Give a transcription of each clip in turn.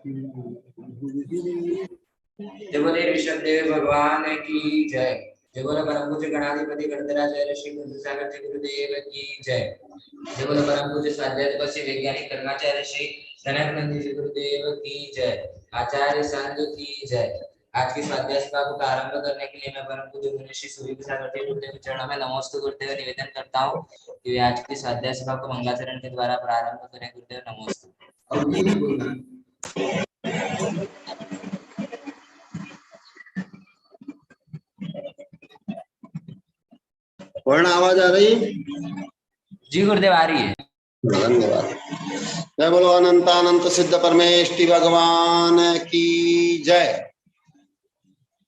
जय बोले ऋषभदेव भगवान की जय। जय बोले परम पूज्य गणाधिपति गणधराचार्य श्री गुरुसागर जी गुरुदेव की जय। जय बोले परम पूज्य स्वाध्याय श्री वैज्ञानिक कर्माचार्य श्री सनत जी गुरुदेव की जय। आचार्य संघ की जय। आज की स्वाध्याय सभा को प्रारंभ करने के लिए मैं परम पूज्य मुनि श्री सूर्य सागर जी गुरुदेव के चरणों में नमस्ते करते हुए निवेदन करता हूँ कि वे आज की स्वाध्याय सभा को मंगलाचरण के द्वारा प्रारंभ करें। गुरुदेव नमस्ते। वर्ण आवाज आ रही? जी गुरुदेव आ रही है। धन्यवाद। जय बोलो अनंतानंत सिद्ध परमेष्टि भगवान की जय।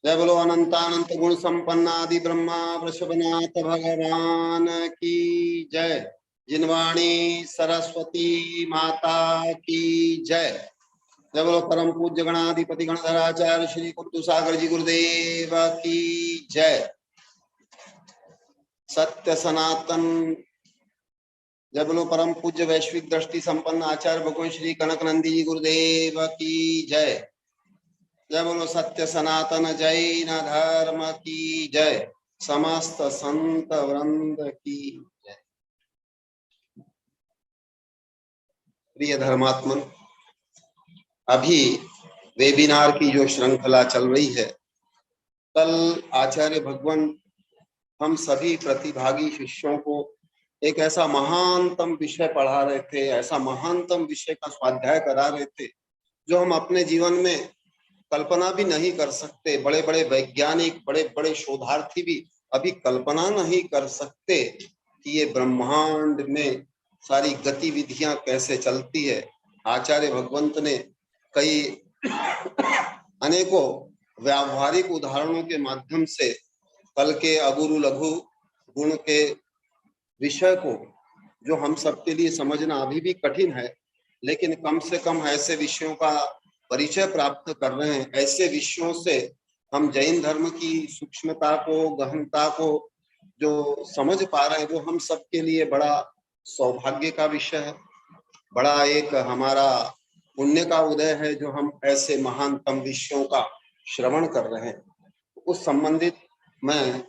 जय बोलो अनंतानंत गुण संपन्न आदि ब्रह्मा वृषभनाथ भगवान की जय। जिनवाणी सरस्वती माता की जय। जय बोलो परम पूज्य गणाधिपति गणधराचार्य श्री गुरुसागर जी गुरुदेव की जय। सत्य सनातन। जय बोलो परम पूज्य वैश्विक दृष्टि संपन्न आचार्य भगवान श्री कनक नंदी जी गुरुदेव की जय। जय बोलो सत्य सनातन जैन धर्म की जय। समस्त संत वृंद की जय। प्रिय धर्मात्मन, अभी वेबिनार की जो श्रृंखला चल रही है, कल आचार्य भगवान हम सभी प्रतिभागी शिष्यों को एक ऐसा महानतम विषय पढ़ा रहे थे, ऐसा महानतम विषय का स्वाध्याय करा रहे थे जो हम अपने जीवन में कल्पना भी नहीं कर सकते। बड़े बड़े वैज्ञानिक, बड़े बड़े शोधार्थी भी अभी कल्पना नहीं कर सकते कि ये ब्रह्मांड में सारी गतिविधियां कैसे चलती है। आचार्य भगवंत ने कई अनेकों व्यावहारिक उदाहरणों के माध्यम से कल के अगुरु लघु गुण के विषय को, जो हम सबके लिए समझना अभी भी कठिन है, लेकिन कम से कम ऐसे विषयों का परिचय प्राप्त कर रहे हैं। ऐसे विषयों से हम जैन धर्म की सूक्ष्मता को, गहनता को जो समझ पा रहे हैं, वो हम सबके लिए बड़ा सौभाग्य का विषय है, बड़ा एक हमारा पुण्य का उदय है जो हम ऐसे महानतम विषयों का श्रवण कर रहे हैं। उस संबंधित मैं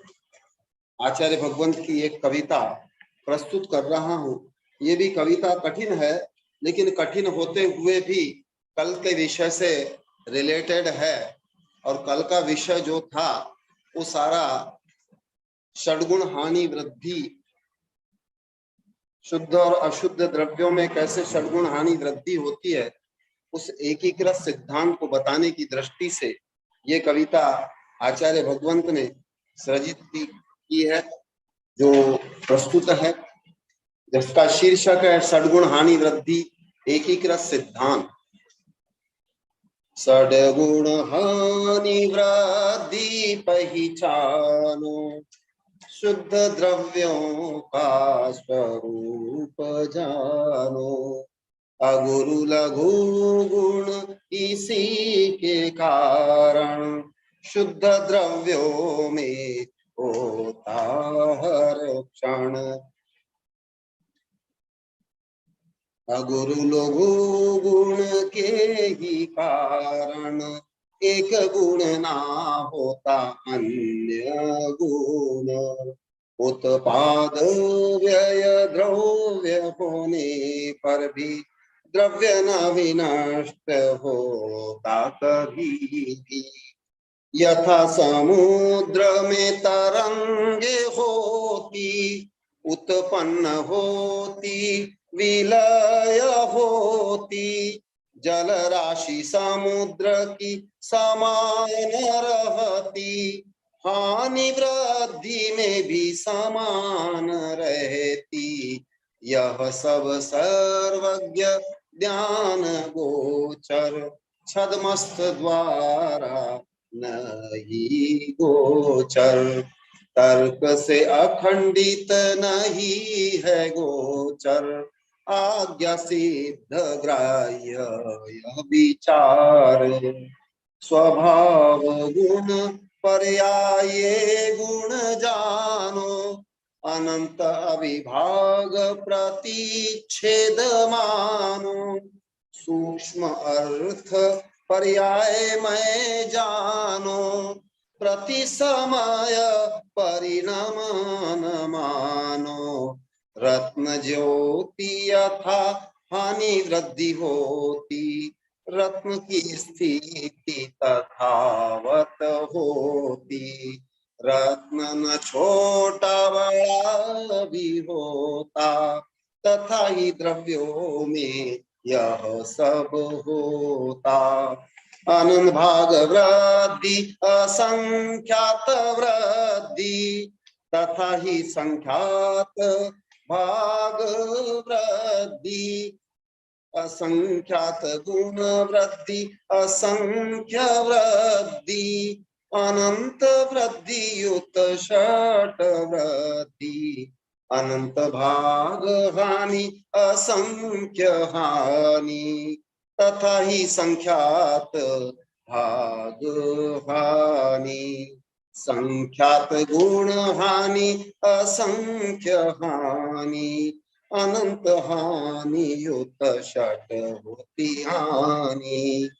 आचार्य भगवंत की एक कविता प्रस्तुत कर रहा हूँ। ये भी कविता कठिन है, लेकिन कठिन होते हुए भी कल के विषय से रिलेटेड है। और कल का विषय जो था वो सारा षड्गुण हानि वृद्धि, शुद्ध और अशुद्ध द्रव्यों में कैसे षड्गुण हानि वृद्धि होती है, उस एकीकृत सिद्धांत को बताने की दृष्टि से ये कविता आचार्य भगवंत ने सृजित की है, जो प्रस्तुत है, जिसका शीर्षक है षड्गुण हानि वृद्धि एकीकृत सिद्धांत। षड्गुण हानि वृद्धि पहचानो, शुद्ध द्रव्यों का स्वरूप जानो। अगुरु लघु गुण इसी के कारण शुद्ध द्रव्यों में होता हर क्षण। अगुरु लघु गुण के ही कारण एक गुण ना होता अन्य गुण। उत्पाद व्यय द्रव्य होने पर भी द्रव्य न विनष्ट होता कभी भी। यथा समुद्र में तरंगे होती, उत्पन्न होती विलय होती। जल राशि समुद्र की समान रहती, हानि वृद्धि में भी समान रहती। यह सब सर्वज्ञ ज्ञान गोचर, छद्मस्त द्वारा नहीं गोचर। तर्क से अखंडित नहीं है गोचर, आज्ञा सिद्ध ग्राह्य यह विचार। स्वभाव गुण पर्याये गुण जानो, अनंत अविभाग प्रतिच्छेद मानो। सूक्ष्म अर्थ पर्याय मैं जानो, प्रति समय परिणाम न मानो। रत्न ज्योति यथा हानि वृद्धि होती, रत्न की स्थिति तथावत होती। रत्न न छोटा बड़ा भी होता, तथा ही द्रव्यों में यह सब होता। अनंत भाग वृद्धि असंख्यात वृद्धि, तथा ही संख्यात भाग वृद्धि। असंख्यात गुण वृद्धि असंख्य वृद्धि, अनंत वृद्धि युत षट वृद्धि। अनंत भाग हानि असंख्य हानि, तथा ही संख्यात भाग हानि। संख्यात गुण हानि असंख्य हानि, अनंत हानि युत षट होती हानि।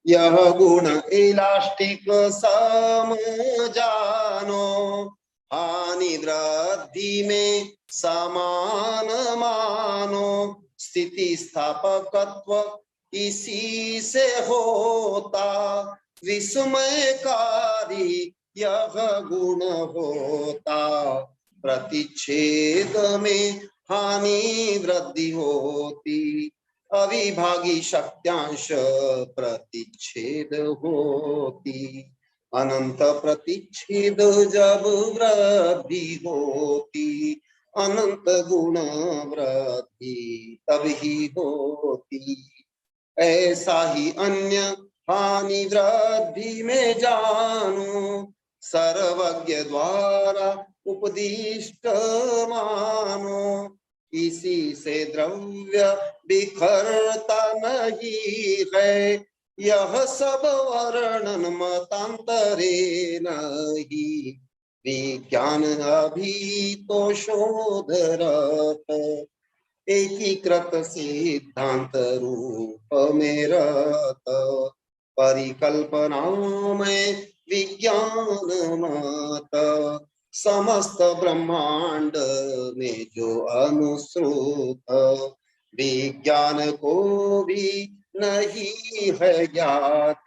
यह गुण इलास्टिक सम जानो, हानि वृद्धि में समान मानो। स्थिति स्थापकत्व इसी से होता, विस्मयकारी यह गुण होता। प्रतिच्छेद में हानि वृद्धि होती, अविभागी शक्त्यांश प्रतिच्छेद होती। अनंत प्रतिच्छेद जब वृद्धि होती, अनंत गुण वृद्धि तभी होती। ऐसा ही अन्य हानि वृद्धि में जानो, सर्वज्ञ द्वारा उपदिष्ट मानो। इसी से द्रव्य बिखरता नहीं है, यह सब वर्णन मतांतरे नहीं। विज्ञान अभी तो शोधरत, एकीकृत सिद्धांत रूप में रत। परिकल्पना में विज्ञान मत, समस्त ब्रह्मांड में जो अनुश्रुत। विज्ञान को भी नहीं है ज्ञात,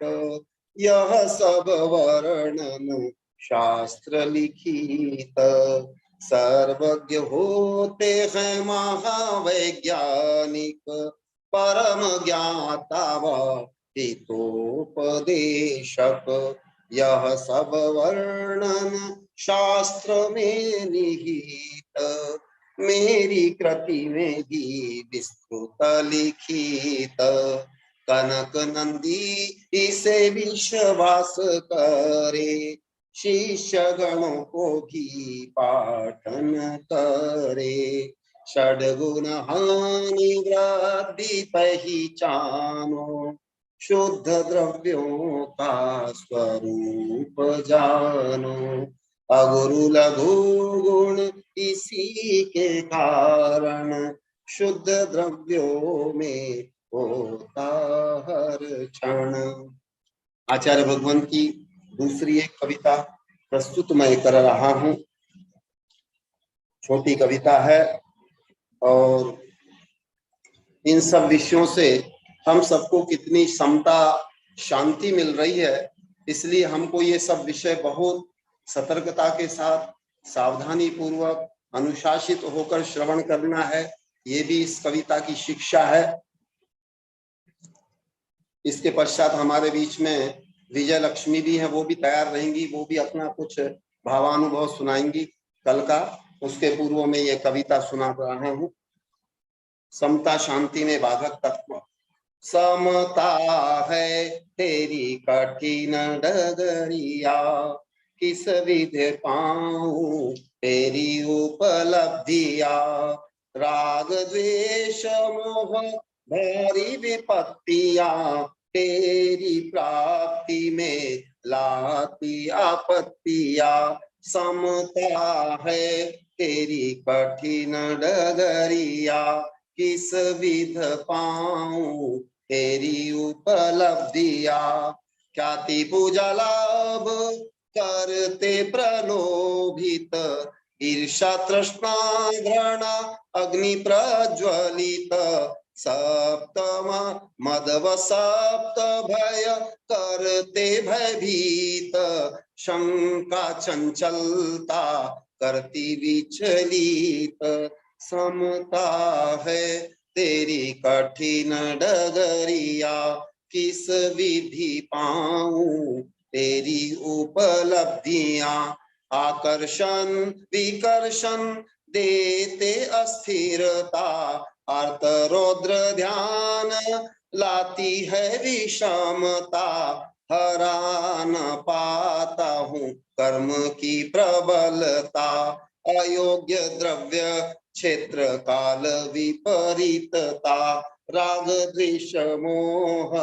यह सब वर्णन शास्त्र लिखित। सर्वज्ञ होते हैं महावैज्ञानिक, परम ज्ञाता व हितोपदेशक। यह सब वर्णन शास्त्र में निहित, मेरी कृति में भी विस्तृत लिखित। कनक नंदी इसे विश्वास करे, शिष्य गणों को भी पाठन करे। षड्गुण हानि वृद्धि पहचानो, शुद्ध द्रव्यों का स्वरूप जानो। अगुरु लघु गुण इसी के कारण, शुद्ध द्रव्यों में होता हर क्षण। आचार्य भगवान की दूसरी एक कविता प्रस्तुत मैं कर रहा हूं। छोटी कविता है और इन सब विषयों से हम सबको कितनी समता शांति मिल रही है, इसलिए हमको ये सब विषय बहुत सतर्कता के साथ सावधानी पूर्वक अनुशासित होकर श्रवण करना है। ये भी इस कविता की शिक्षा है। इसके पश्चात हमारे बीच में विजय लक्ष्मी भी है, वो भी तैयार रहेंगी, वो भी अपना कुछ भावानुभव सुनाएंगी कल का। उसके पूर्व में ये कविता सुना रहा हूँ। समता शांति में बाधक तत्व। समता है तेरी कठिन डगरिया, किस विधि पाऊं तेरी उपलब्धिया। राग द्वेष मोह भारी विपत्तिया, तेरी प्राप्ति में लाती आपत्तिया। समता है तेरी कठिन डगरिया, किस विध पाऊं तेरी उपलब्धियां। ख्याति पूजा लाभ करते प्रलोभित, ईर्षा तृष्णा घृणा अग्नि प्रज्वलित, सप्तम मदव सप्त भय करते भयभीत, शंका चंचलता करती विचलित, समता है तेरी कठिन डगरिया, किस विधि पाऊं तेरी उपलब्धियां। आकर्षण विकर्षण देते अस्थिरता, अर्थ रौद्र ध्यान लाती है विषमता, हरा न पाता हूँ कर्म की प्रबलता, अयोग्य द्रव्य क्षेत्र काल विपरीतता, राग द्वेष मोह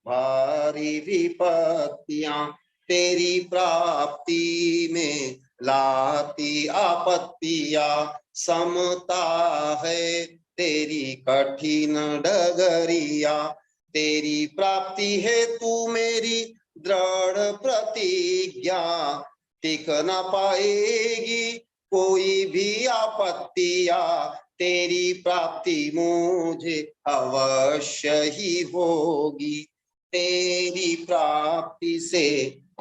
भारी विपत्तियां, तेरी प्राप्ति में लाती आपत्तियां, समता है तेरी कठिन डगरिया, तेरी प्राप्ति है तू मेरी दृढ़ प्रतिज्ञा, टिक न पाएगी कोई भी आपत्तियां, तेरी प्राप्ति मुझे अवश्य ही होगी, तेरी प्राप्ति से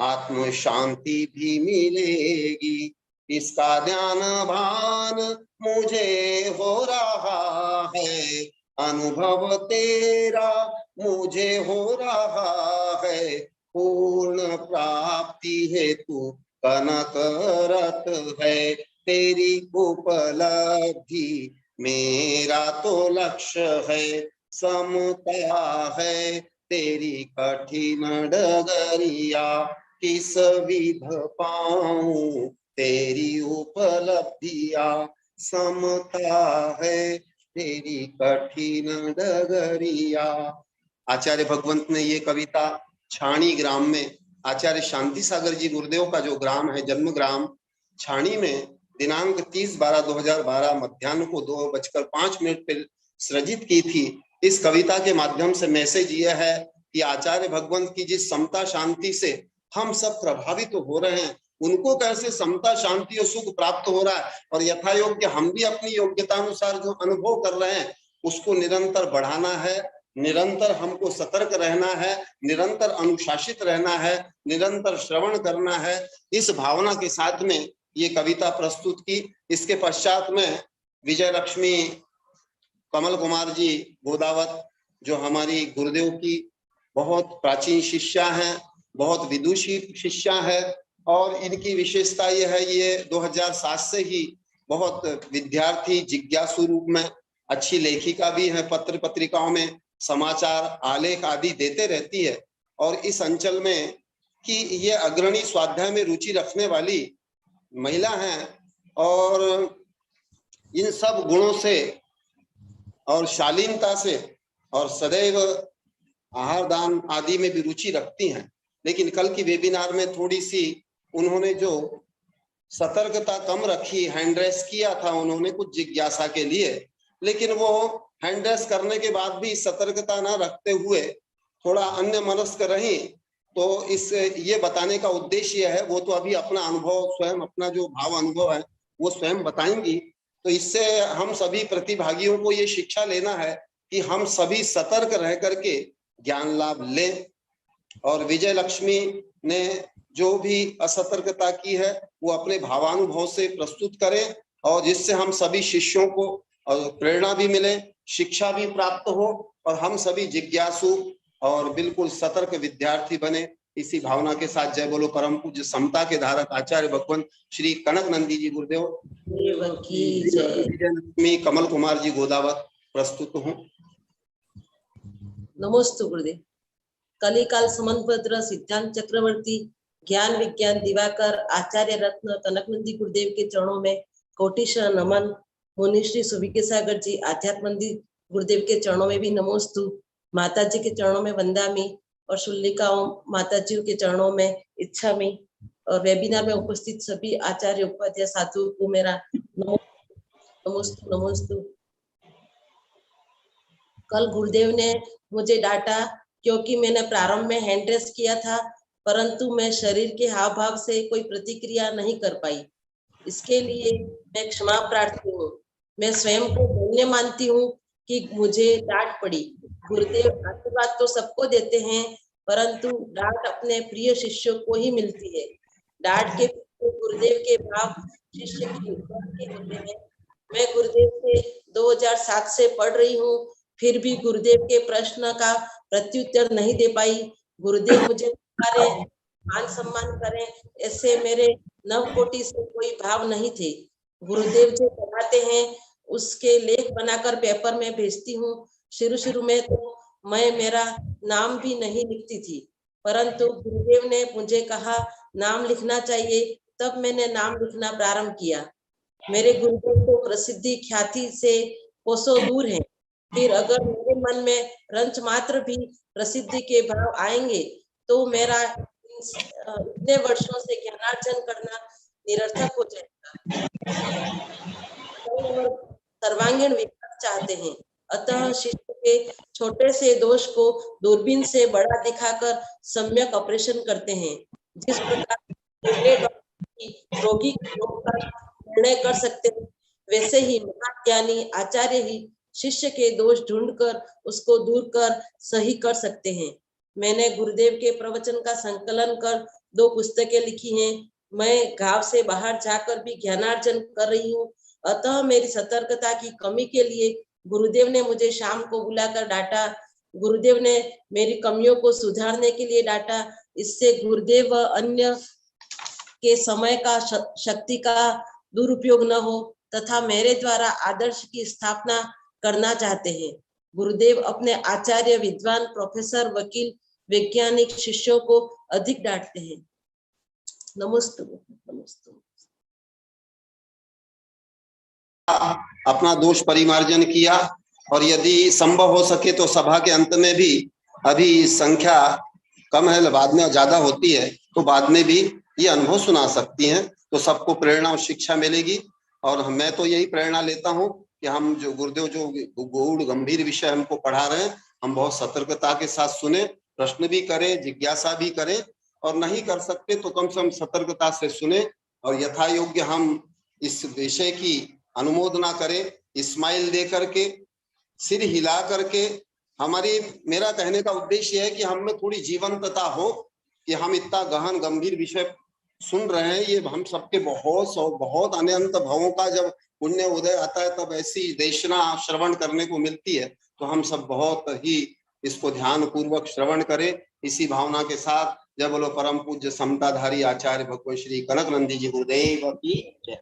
आत्म शांति भी मिलेगी, इसका ध्यान भान मुझे हो रहा है, अनुभव तेरा मुझे हो रहा है, पूर्ण प्राप्ति हेतु कनक रत है, तेरी उपलब्धि मेरा तो लक्ष्य है, समता है तेरी कठिन डगरिया, किस विध पाऊं तेरी उपलब्धियां, समता है तेरी कठिन डगरिया। आचार्य भगवंत ने ये कविता छाणी ग्राम में आचार्य शांति सागर जी गुरुदेव का जो ग्राम है, जन्म ग्राम छाणी में दिनांक 30/12/2012 मध्याह्न को 2:05 पर सृजित की थी। इस कविता के माध्यम से मैसेज यह है कि आचार्य भगवंत की जिस समता शांति से हम सब प्रभावित हो रहे हैं, उनको कैसे समता शांति और सुख प्राप्त हो रहा है, और यथा योग्य हम भी अपनी योग्यता अनुसार जो अनुभव कर रहे हैं उसको निरंतर बढ़ाना है, निरंतर हमको सतर्क रहना है, निरंतर अनुशासित रहना है, निरंतर श्रवण करना है। इस भावना के साथ में ये कविता प्रस्तुत की। इसके पश्चात में विजय लक्ष्मी कमल कुमार जी गोदावत, जो हमारी गुरुदेव की बहुत प्राचीन शिष्या हैं, बहुत विदुषी शिष्या है, और इनकी विशेषता यह है, ये 2007 से ही बहुत विद्यार्थी जिज्ञासु रूप में अच्छी लेखिका भी है, पत्र पत्रिकाओं में समाचार आलेख आदि देते रहती है, और इस अंचल में कि ये अग्रणी स्वाध्याय में रुचि रखने वाली महिला हैं, और इन सब गुणों से और शालीनता से और सदैव आहार दान आदि में भी रुचि रखती हैं। लेकिन कल की वेबिनार में थोड़ी सी उन्होंने जो सतर्कता कम रखी, हैंड रेस किया था उन्होंने कुछ जिज्ञासा के लिए, लेकिन वो हैंड रेस करने के बाद भी सतर्कता न रखते हुए थोड़ा अन्य मनस्क रही। तो इस ये बताने का उद्देश्य यह है, वो तो अभी अपना अनुभव स्वयं, अपना जो भाव अनुभव है वो स्वयं बताएंगी। तो इससे हम सभी प्रतिभागियों को ये शिक्षा लेना है कि हम सभी सतर्क रह करके ज्ञान लाभ लें, और विजय लक्ष्मी ने जो भी असतर्कता की है वो अपने भावानुभव से प्रस्तुत करें, और जिससे हम सभी शिष्यों को प्रेरणा भी मिले, शिक्षा भी प्राप्त हो, और हम सभी जिज्ञासु और बिल्कुल सतर्क विद्यार्थी बने। इसी भावना के साथ जय बोलो परम पूज्य समता के धारक आचार्य भगवंत श्री कनक नंदी जी गुरुदेव की जय। विजय लक्ष्मी कमल कुमार जी गोदावत प्रस्तुत हूँ। नमोस्तु गुरुदेव। कलिकाल समन्वत्र सिद्धांत चक्रवर्ती ज्ञान विज्ञान दिवाकर आचार्य रत्न कनकनंदी गुरुदेव के चरणों में कोटिशः नमन। मुनि श्री सुविके सागर जी आध्यात्मनंदी गुरुदेव के चरणों में भी नमोस्तु। माता जी के चरणों में वंदामी, और शुल्लिकाओं माता जी के चरणों में इच्छामी, और वेबिनार में उपस्थित सभी आचार्य उपाध्याय साधु को मेरा नमोस्तु नमोस्तु। कल गुरुदेव ने मुझे डांटा क्योंकि मैंने प्रारंभ में हैंड रेस किया था, परंतु मैं शरीर के हाव भाव से कोई प्रतिक्रिया नहीं कर पाई। इसके लिए मैं क्षमा प्रार्थी हूँ। मैं स्वयं को धन्य मानती हूँ कि मुझे डांट पड़ी। गुरुदेव आशीर्वाद तो सबको देते हैं, परंतु डांट अपने प्रिय शिष्यों को ही मिलती है। डांट के पीछे गुरुदेव के भाव शिष्य की उपलब्धि के होते हैं। मैं गुरुदेव से 2007 से पढ़ रही हूँ, फिर भी गुरुदेव के प्रश्न का प्रत्युत्तर नहीं दे पाई। गुरुदेव मुझे पुकारे, मान सम्मान करें, ऐसे मेरे नवकोटि से कोई भाव नहीं थे। गुरुदेव जो पढ़ाते हैं उसके लेख बनाकर पेपर में भेजती हूँ। शुरू में तो मैं मेरा नाम भी नहीं लिखती थी, परंतु गुरुदेव ने मुझे कहा नाम लिखना चाहिए, तब मैंने नाम लिखना प्रारंभ किया। मेरे गुरुदेव तो प्रसिद्धि ख्याति से कोसों दूर हैं, फिर अगर मेरे मन में रंच मात्र भी प्रसिद्धि के भाव आएंगे तो मेरा इतने वर्षों से ज्ञानार्जन करना निरर्थक हो जाएगा। सर्वांगीण विकास चाहते हैं, अतः शिष्य के छोटे से दोष को दूरबीन से बड़ा दिखाकर सम्यक ऑपरेशन करते हैं। जिस प्रकार रोगी रोग का निर्णय कर सकते हैं, वैसे ही महाज्ञानी आचार्य ही शिष्य के दोष ढूंढकर उसको दूर कर सही कर सकते हैं। मैंने गुरुदेव के प्रवचन का संकलन कर 2 पुस्तकें लिखी हैं। मैं गांव से बाहर जाकर भी ज्ञानार्जन कर रही हूँ, अतः मेरी सतर्कता की कमी के लिए गुरुदेव ने मुझे शाम को बुलाकर डांटा। गुरुदेव ने मेरी कमियों को सुधारने के लिए डांटा। इससे गुरुदेव व अन्य के समय का शक्ति का दुरुपयोग न हो तथा मेरे द्वारा आदर्श की स्थापना करना चाहते हैं। गुरुदेव अपने आचार्य, विद्वान, प्रोफेसर, वकील, वैज्ञानिक शिष्यों को अधिक डांटते हैं। नमस्ते। अपना दोष परिमार्जन किया, और यदि संभव हो सके तो सभा के अंत में भी, अभी संख्या कम है, बाद में ज्यादा होती है तो बाद में भी ये अनुभव सुना सकती हैं, तो सबको प्रेरणा और शिक्षा मिलेगी। और मैं तो यही प्रेरणा लेता हूँ कि हम जो गुरुदेव जो गूढ़ गंभीर विषय हमको पढ़ा रहे हैं, हम बहुत सतर्कता के साथ सुने, प्रश्न भी करें, जिज्ञासा भी करें, और नहीं कर सकते तो कम से कम सतर्कता से सुने और यथा योग्य हम इस विषय की अनुमोदना करें, स्माइल दे करके, सिर हिला करके। मेरा कहने का उद्देश्य है कि हम में थोड़ी जीवंतता हो कि हम इतना गहन गंभीर विषय सुन रहे हैं। ये हम सबके बहुत अनंत भवों का जब पुण्य उदय आता है तब ऐसी देशना श्रवण करने को मिलती है, तो हम सब बहुत ही इसको ध्यान पूर्वक श्रवण करें। इसी भावना के साथ जय बोलो परम पूज्य समताधारी आचार्य भगवान श्री कनकनंदी जी गुरुदेव की जय।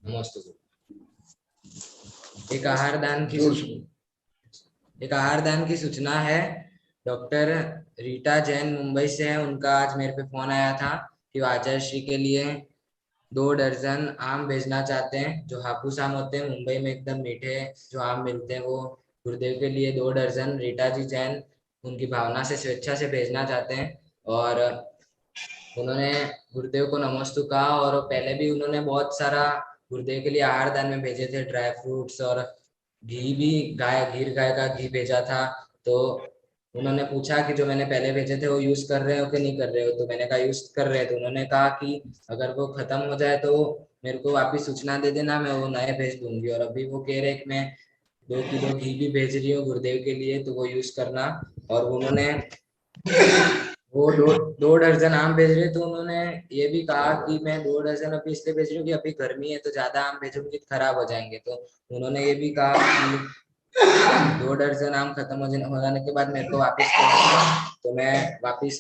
नमस्ते। एक आहार दान की सूचना है। डॉक्टर रीटा जैन मुंबई से है। उनका आज मेरे पे फोन आया था कि वो आचार्य श्री के लिए 2 दर्जन आम भेजना चाहते हैं, जो हापुस आम होते हैं मुंबई में एकदम मीठे जो आम मिलते हैं, वो गुरुदेव के लिए 2 दर्जन रीटा जी जैन उनकी भावना से स्वेच्छा से भेजना चाहते हैं। और उन्होंने गुरुदेव को नमस्तु कहा, और पहले भी उन्होंने बहुत सारा गुरुदेव के लिए आहार दान में भेजे थे, ड्राई फ्रूट्स और घी भी, गीर गाय का घी भेजा था। तो उन्होंने पूछा कि जो मैंने पहले भेजे थे वो यूज कर रहे हो कि नहीं कर रहे हो, तो मैंने कहा यूज कर रहे हैं। तो उन्होंने कहा कि अगर वो खत्म हो जाए तो मेरे को वापिस सूचना दे देना, मैं वो नए भेज दूंगी। और अभी वो कह रहे कि मैं 2 किलो घी भी भेज रही हूँ गुरुदेव के लिए, तो वो यूज करना। और उन्होंने वो 2 दर्जन आम भेज रहे, तो उन्होंने ये भी कहा कि मैं 2 दर्जन अभी इसलिए भेज रही हूँ कि अभी गर्मी है, तो ज्यादा आम भेजूंगी तो खराब हो जाएंगे। तो उन्होंने ये भी कहा कि 2 दर्जन आम खत्म हो जाने के बाद मेरे को वापस करना, तो मैं वापस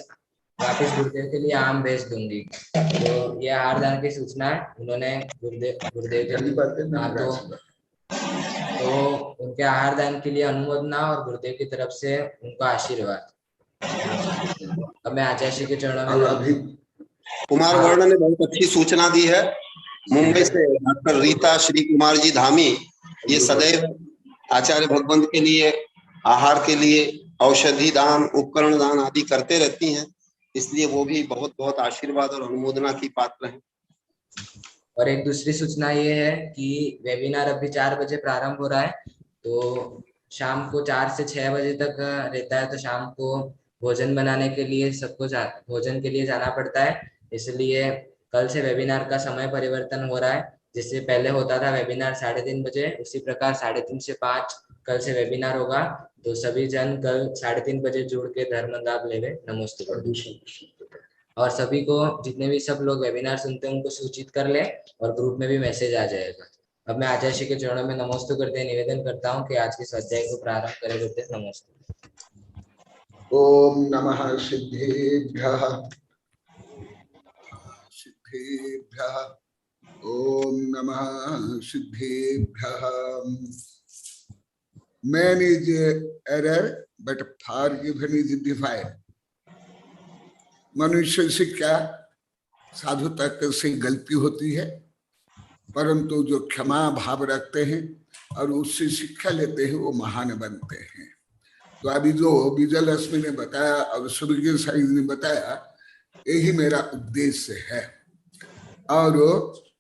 गुरुदेव के लिए आम भेज दूंगी। तो ये आहार दान की सूचना है। उन्होंने गुरुदेव के लिए तो उनके आहार दान के लिए अनुमोदना और गुरुदेव की तरफ से उनको आशीर्वाद। अब मैं आचार्य श्री के चरणों में। कुमार वर्ण ने बहुत अच्छी सूचना दी है। मुंबई से डॉक्टर रीता श्री कुमार जी धामी, ये सदैव आचार्य भगवंत के लिए, आहार के लिए औषधि दान, उपकरण दान आदि करते रहती हैं, इसलिए वो भी बहुत बहुत आशीर्वाद और अनुमोदना की पात्र हैं। और एक दूसरी सूचना ये है कि वेबिनार अभी 4 बजे प्रारंभ हो रहा है, तो शाम को 4 से 6 बजे तक रहता है। तो शाम को भोजन बनाने के लिए सबको भोजन के लिए जाना पड़ता है। इसलिए कल से वेबिनार का समय परिवर्तन हो रहा है। जिससे पहले होता था वेबिनार 3:30 बजे, उसी प्रकार 3:30 से 5 कल से वेबिनार होगा। तो सभी जन कल 3:30 बजे जुड़ के धर्म लाभ लेवे। नमस्ते। और सभी को, जितने भी सब लोग वेबिनार सुनते हैं उनको सूचित कर ले और ग्रुप में भी मैसेज आ जाएगा। अब मैं आचार्य श्री के चरणों में नमस्ते करते निवेदन करता हूँ कि आज के स्वाध्याय को प्रारंभ करें करते। नमस्ते। ओम नमः सिद्धेभ्यः सिद्धेभ्यः। ओम नमः सिद्धेभ्यः। Man is error, but forgiven is divine. मनुष्य से क्या साधु तक से गलती होती है, परंतु जो क्षमा भाव रखते हैं और उससे शिक्षा लेते हैं वो महान बनते हैं। तो अभी जो विजय लक्ष्मी ने बताया और सूर्य साहिब ने बताया, यही मेरा उद्देश्य है। और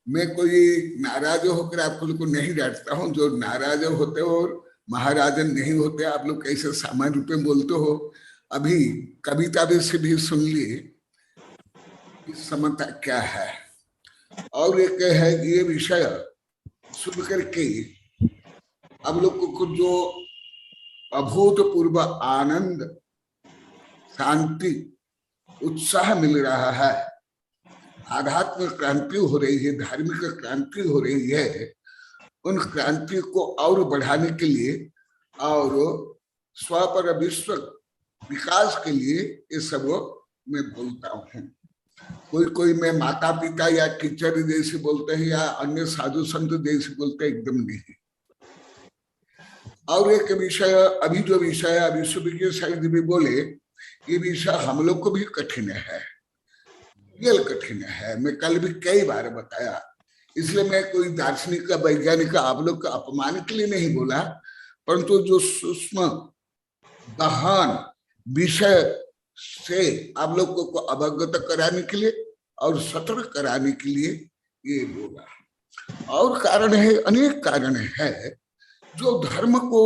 मैं कोई नाराज होकर आप लोग को नहीं डांटता हूँ। जो नाराज होते हो और महाराजन नहीं होते, आप लोग कैसे सामान्य रूप में बोलते हो। अभी कविता भी से भी सुन लिए समता क्या है। और एक है ये विषय सुन करके अब लोग को जो अभूतपूर्व आनंद, शांति, उत्साह मिल रहा है, आध्यात्मिक क्रांति हो रही है, धार्मिक क्रांति हो रही है, उन क्रांति को और बढ़ाने के लिए और स्वपर विश्व विकास के लिए ये सब मैं बोलता हूँ। कोई मैं माता पिता या टीचर जैसे बोलते हैं या अन्य साधु संत जैसे बोलते हैं, एकदम नहीं। और एक विषय, अभी जो विषय अभी सुबह साहिब भी बोले, ये विषय हम लोग को भी कठिन है, ये कठिन है। मैं कल भी कई बार बताया, इसलिए मैं कोई दार्शनिक का वैज्ञानिक का आप लोग का अपमान के लिए नहीं बोला, परंतु जो सूक्ष्म गहन विषय से आप लोग को अवगत कराने के लिए और सतर्क कराने के लिए ये बोला। और कारण है, अनेक कारण है। जो धर्म को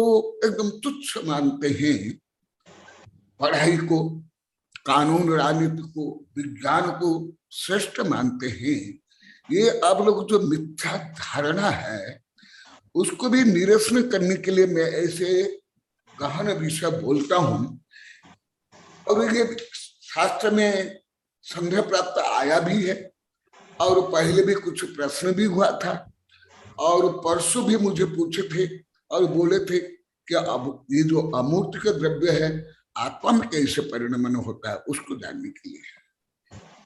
एकदम तुच्छ मानते हैं, पढ़ाई को, कानून, राजनीति को, विज्ञान को श्रेष्ठ मानते हैं, ये आप लोग जो मिथ्या धारणा है उसको भी निरसन करने के लिए मैं ऐसे गहन विषय बोलता हूं। और ये शास्त्र में संदेह प्राप्त आया भी है और पहले भी कुछ प्रश्न भी हुआ था और परसों भी मुझे पूछे थे और बोले थे कि अब ये जो अमूर्त का द्रव्य है आत्मा में कैसे परिणमन होता है उसको जानने के लिए।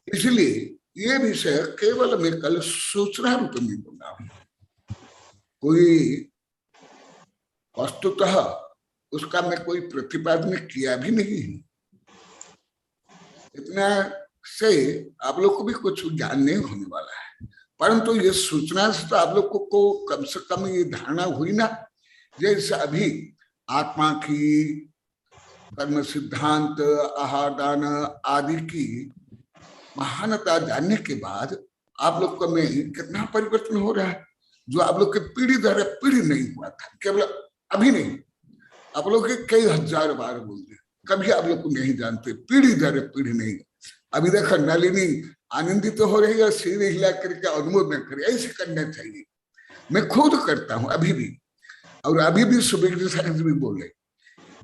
इसलिए ये विषय केवल मैं कल सूचना रूप में बोला हूं, कोई वस्तुतः उसका मैं कोई प्रतिपादन किया भी नहीं। इतना से आप लोग को भी कुछ ज्ञान नहीं होने वाला है, परंतु ये सूचना से तो आप लोग को कम से कम ये धारणा हुई ना, जैसे अभी आत्मा की, कर्म सिद्धांत, आहार दान आदि की महानता जानने के बाद आप लोग को में कितना परिवर्तन हो रहा है। जो आप लोग के पीढ़ी दर पीढ़ी नहीं हुआ था, केवल अभी नहीं, आप लोग के कई हजार बार बोलते, कभी आप लोग को नहीं जानते, पीढ़ी दर पीढ़ी नहीं। अभी देखो नलिनी आनंदित तो हो रही है, सिर हिला करके अनुमोदन करे, ऐसे करना चाहिए। मैं खुद करता हूँ अभी भी, और अभी भी सुबह साहिब भी बोले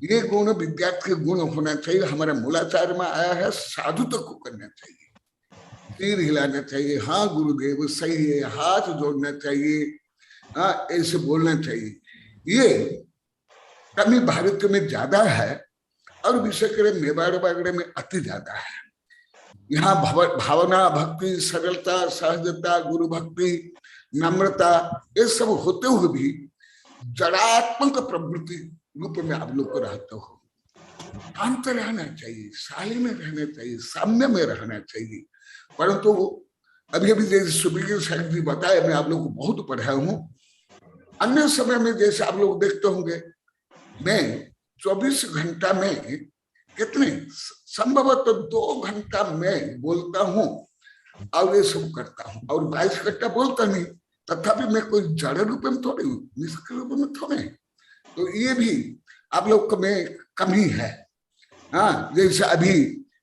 ये गुण विद्यार्थी के गुण होना चाहिए। हमारा मूलाचार में आया है, साधु तक को करना चाहिए, सिर हिलाना चाहिए, हाँ गुरुदेव सही है, हाथ जोड़ना चाहिए, हाँ ऐसे बोलना चाहिए। ये कमी भारत में ज्यादा है और विशेष कर मेवाड़ बागड़े में अति ज्यादा है। यहाँ भावना, भक्ति, सरलता, सहजता, गुरु भक्ति, नम्रता, ये सब होते हुए भी जड़ात्मक प्रवृत्ति रूप में आप लोग को रहते हो। शांत रहना चाहिए, साय में रहना चाहिए, साम्य में रहना चाहिए। परंतु अभी अभी जैसे सुबह साहिब जी बताया, मैं आप लोग को बहुत पढ़ाया हूँ। अन्य समय में जैसे आप लोग देखते होंगे, मैं 24 घंटा में कितने संभवतः 2 घंटा में बोलता हूँ और ये सब करता हूँ, और 22 घंटा बोलता नहीं। तथापि मैं कोई जड़ रूप में थोड़े हूँ, निष्क्रिय रूप में थोड़े। तो ये भी आप लोग में कमी है। हाँ, जैसे अभी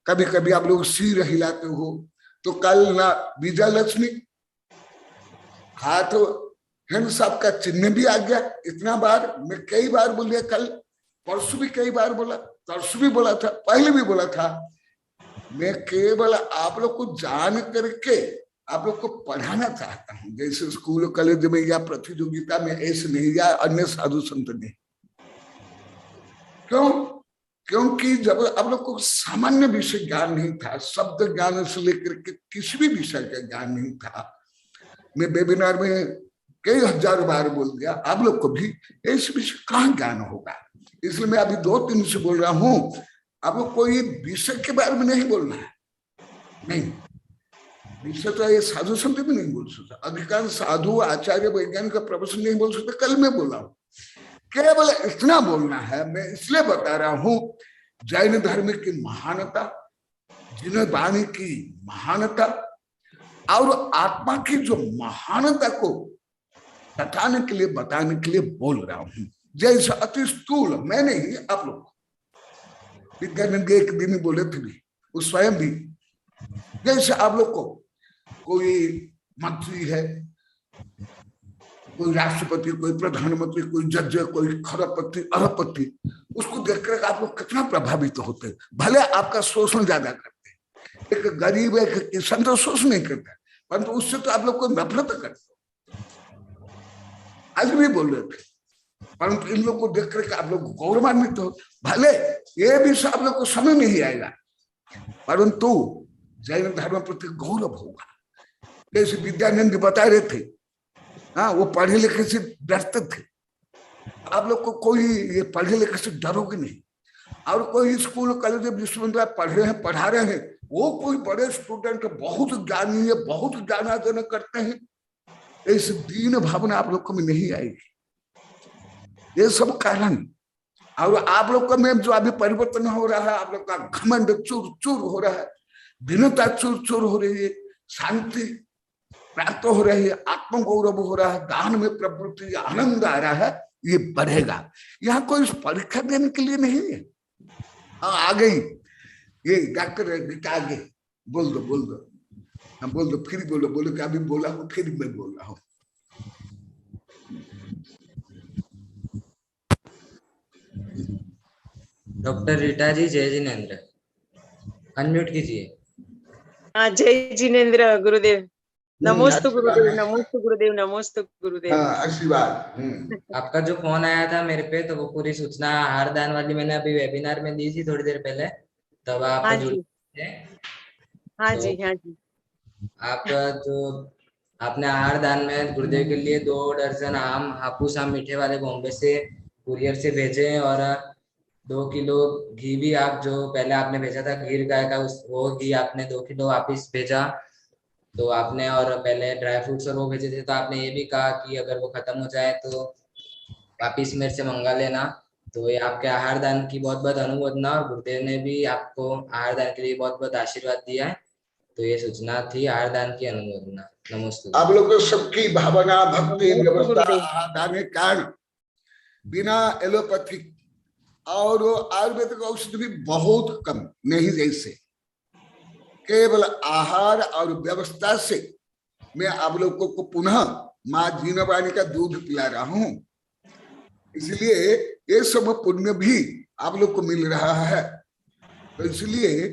कभी कभी आप लोग सिर हिलाते हो, तो कल ना विजय लक्ष्मी हाथ हैंड साहब का चिन्ह भी आ गया। इतना बार मैं कई बार बोलिए, कल परसों भी कई बार बोला, परसों भी बोला था, पहले भी बोला था। मैं केवल आप लोग को जान करके आप लोग को पढ़ाना चाहता हूं, जैसे स्कूल कॉलेज में या प्रतियोगिता में ऐसे नहीं, या अन्य साधु संत ने। क्यों? क्योंकि जब आप लोग को सामान्य विषय ज्ञान नहीं था, शब्द ज्ञान से लेकर के किसी भी विषय का ज्ञान नहीं था। मैं वेबिनार में कई हजार बार बोल दिया, आप लोग को भी ऐसे विषय कहाँ ज्ञान होगा। इसलिए मैं अभी 2-3 से बोल रहा हूं, आप लोग कोई विषय के बारे में नहीं बोलना है। नहीं, विषय तो ये साधु संत भी नहीं बोल सकता, अधिकांश साधु आचार्य वैज्ञानिक का प्रवचन नहीं बोल सकते। कल मैं बोला हूं, केवल इतना बोलना है। मैं इसलिए बता रहा हूं, जैन धर्म की महानता, जिन वाणी की महानता और आत्मा की जो महानता को बताने के लिए बोल रहा हूं। जैसे अति स्थूल मैं नहीं, आप लोग विद्यानंद एक दिन ही बोले थे भी, वो स्वयं भी, जैसे आप लोग को कोई मंत्री है, कोई राष्ट्रपति, कोई प्रधानमंत्री, कोई जज, कोई खरबपति, अरबपति, उसको देखकर आप लोग कितना प्रभावित होते। भले आपका शोषण ज्यादा करते, एक गरीब एक किसान तो शोषण नहीं करता, परंतु उससे तो आप लोग को नफरत करते। आज भी बोल रहे थे, परंतु इन लोग को देख करके आप लोग गौरवान्वित हो। भले ये भी आप लोग को समझ नहीं आएगा, परंतु जैन धर्म प्रति गौरव होगा। जैसे विद्यानंद बता रहे थे, हाँ, वो पढ़े लिखे से डरते थे। आप लोग को कोई ये पढ़े लिखे से डरोगे नहीं। और कोई स्कूल कॉलेज विश्वविद्यालय पढ़ रहे हैं, पढ़ा रहे हैं, वो कोई बड़े स्टूडेंट बहुत ज्ञानी है, बहुत ज्ञानार्जन करते हैं, ऐसी दीन भावना आप लोग को में नहीं आएगी। ये सब कारण, और आप लोग का में जो अभी परिवर्तन हो रहा है, आप लोग का घमंड चूर चूर हो रहा है, भिन्नता चूर चूर हो रही है, शांति प्राप्त हो रही है, आत्मगौरव हो रहा है, दान में प्रवृत्ति, आनंद आ रहा है, ये बढ़ेगा। यहाँ कोई परीक्षा देने के लिए नहीं है। हाँ, आ गई ये डॉक्टर आगे, बोल दो बोल दो, हाँ बोल दो, फिर बोलो, बोलो कि अभी बोला हूँ, फिर मैं बोल रहा हूँ। डॉक्टर रीटा जी, जय जिनेन्द्र, अनम्यूट कीजिए। हाँ, जय जिनेन्द्र गुरुदेव। नमोस्तु गुरुदेव, नमोस्तु गुरुदेव, नमोस्तु गुरुदेव। आशीर्वाद। आपका जो फोन आया था मेरे पे, तो वो पूरी सूचना आहार दान वाली मैंने अभी वेबिनार में दी थी थोड़ी देर पहले, तब आप हाँ जुड़ जी, थे। हाँ तो जी, हाँ जी। आप जो आपने आहार दान में गुरुदेव के लिए 2 दर्जन आम, हापुस आम मीठे वाले बॉम्बे से कुरियर से भेजे, और 2 किलो घी भी, आप जो पहले आपने भेजा था गिर गाय का, वो घी आपने 2 किलो वापिस भेजा। तो आपने, और पहले ड्राई फ्रूट्स और वो भेजे थे, तो आपने ये भी कहा कि अगर वो खत्म हो जाए तो वापिस मेरे से मंगा लेना। तो ये आपके आहार दान की बहुत बहुत अनुमोदना, और गुरुदेव ने भी आपको आहार दान के लिए बहुत बहुत आशीर्वाद दिया है। तो ये सूचना थी आहार दान की अनुमोदना। नमस्ते। आप लोग सबकी भावना, भक्ति, व्यवस्था, आहार दान के कारण बिना एलोपैथिक और आयुर्वेदिक औषधि भी बहुत कम, नहीं जैसे केवल आहार और व्यवस्था से मैं आप लोगों को पुनः माँ जीनावाणी का दूध पिला रहा हूं। इसलिए ये सब पुण्य भी आप लोग को मिल रहा है। तो इसलिए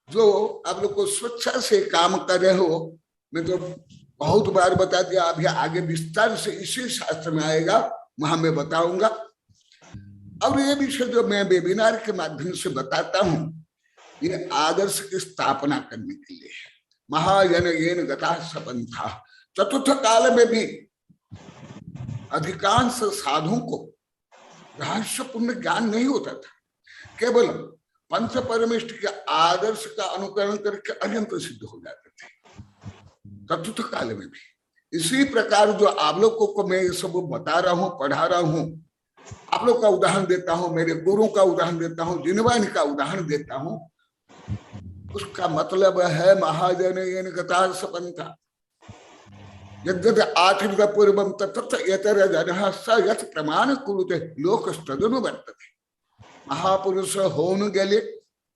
जो आप लोग को स्वेच्छा से काम कर रहे हो, मैं तो बहुत बार बता दिया, अभी आगे विस्तार से इसी शास्त्र में आएगा, वहां मैं बताऊंगा। और ये विषय जो मैं वेबिनार के माध्यम से बताता हूं, ये आदर्श की स्थापना करने के लिए है। महायन येन गता सपंथा। चतुर्थ काल में भी अधिकांश साधुओं को रहस्यपूर्ण ज्ञान नहीं होता था, केवल पंच परमेष्ठ के आदर्श का अनुकरण करके अनंत सिद्ध हो जाते थे चतुर्थ काल में भी। इसी प्रकार जो आप लोगों को मैं ये सब बता रहा हूँ, पढ़ा रहा हूँ, आप लोग का उदाहरण देता हूँ, मेरे गुरु का उदाहरण देता हूँ, जिनवाणी का उदाहरण देता हूँ, उसका मतलब है महाजन येन गता सपंथा। यद्यपि आचरित पूर्वम तत्त यतर जनः स यत् प्रमाण कुरुते लोकस्तदनुवर्तते। महापुरुष होऊन गेले,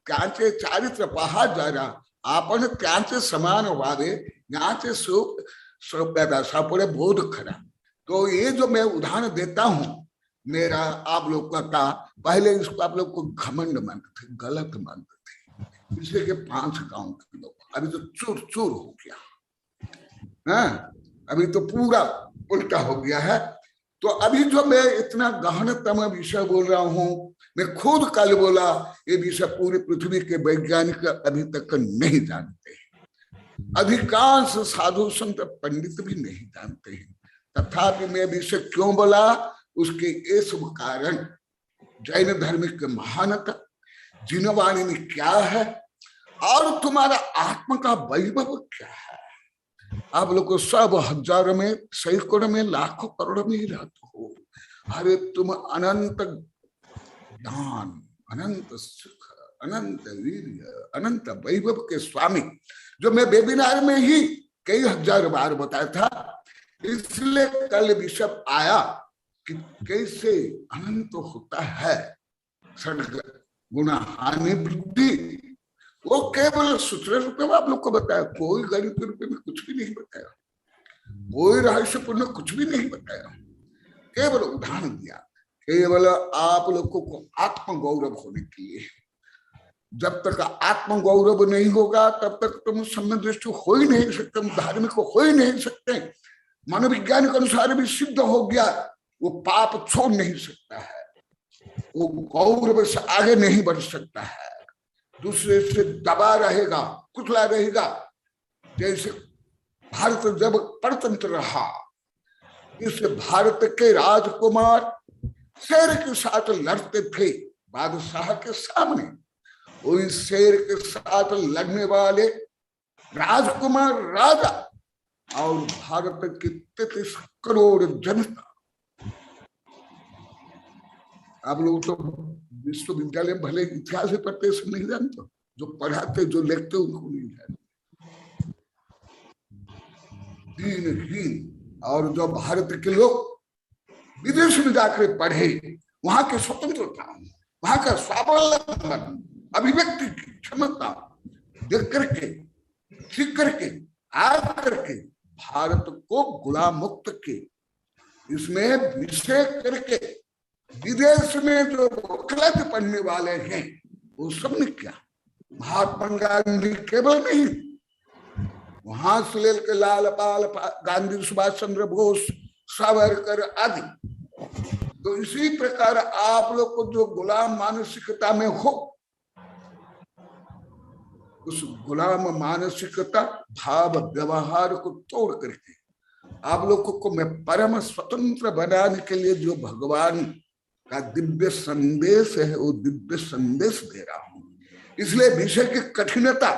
त्यांचे चारित्र्य पहा जरा, आपण त्यांचे समान व्हावे याचे सोप्याचा सापुढे बोध खरा। तो ये जो मैं उदाहरण देता हूं मेरा आप लोग का, पहले इसको आप लोग को घमंड मानते थे, गलत मानते थे, इसलिए कि 5 गांव के लोग, अभी तो चूर चूर हो गया है, अभी तो पूरा उल्टा हो गया है। तो अभी जो मैं इतना गहनतम विषय बोल रहा हूं, मैं खुद कल बोला, ये विषय पूरी पृथ्वी के वैज्ञानिक अभी तक नहीं जानते, अधिकांश साधु संत पंडित भी नहीं जानते हैं। तथापि मैं विषय क्यों बोला, उसके ये सब कारण जैन धर्म की महानता, जिनवाणी में क्या है और तुम्हारा आत्मा का वैभव क्या है। आप लोग को सब हजारों में, सैकड़ों में, लाखों करोड़ों में ही रहते हो, अरे तुम अनंत ज्ञान, अनंत सुख, अनंत वीर्य, अनंत वैभव के स्वामी, जो मैं वेबिनार में ही कई हजार बार बताया था। इसलिए कल विषय आया कि कैसे अनंत होता है सड़क गुना हानि वृद्धि, वो केवल सूत्र रूप में आप लोग को बताया, कोई गणित रूप में कुछ भी नहीं बताया, कोई रहस्यपूर्ण कुछ भी नहीं बताया, केवल उदाहरण दिया, केवल आप लोगों को आत्म गौरव होने के लिए। जब तक आत्म गौरव नहीं होगा तब तक तुम समदृष्ट हो ही नहीं सकते, धार्मिक हो ही नहीं सकते। मनोविज्ञान के अनुसार भी सिद्ध हो गया, वो पाप छोड़ नहीं सकता है, वो गौरव से आगे नहीं बढ़ सकता है, दूसरे से दबा रहेगा, कुचला रहेगा। जैसे भारत जब परतंत्र रहा, इस भारत के राजकुमार शेर के साथ लड़ते थे बादशाह के सामने, वही शेर के साथ लड़ने वाले राजकुमार राजा और भारत की 33 करोड़ जनता। आप लोग तो विश्वविद्यालय में भले इतिहास पढ़ते सब नहीं जानते, जो पढ़ाते जो लिखते उनको नहीं जानते, दीनहीन। और जो भारत के लोग विदेश में जाकर पढ़े, वहां की स्वतंत्रता, वहां का स्वावलंबन, अभिव्यक्ति की क्षमता देख करके, सीख करके, आ करके भारत को गुलाम मुक्त के, इसमें विषय करके विदेश में जो वकालत पढ़ने वाले हैं वो सब ने क्या, महात्मा गांधी केवल नहीं, वहां से लेकर लाल पाल गांधी, सुभाष चंद्र बोस, सावरकर आदि। तो इसी प्रकार आप लोग को जो गुलाम मानसिकता में हो, उस गुलाम मानसिकता भाव व्यवहार को तोड़ करके आप लोगों को मैं परम स्वतंत्र बनाने के लिए जो भगवान का दिव्य संदेश है, वो दिव्य संदेश दे रहा हूं। इसलिए विषय की कठिनता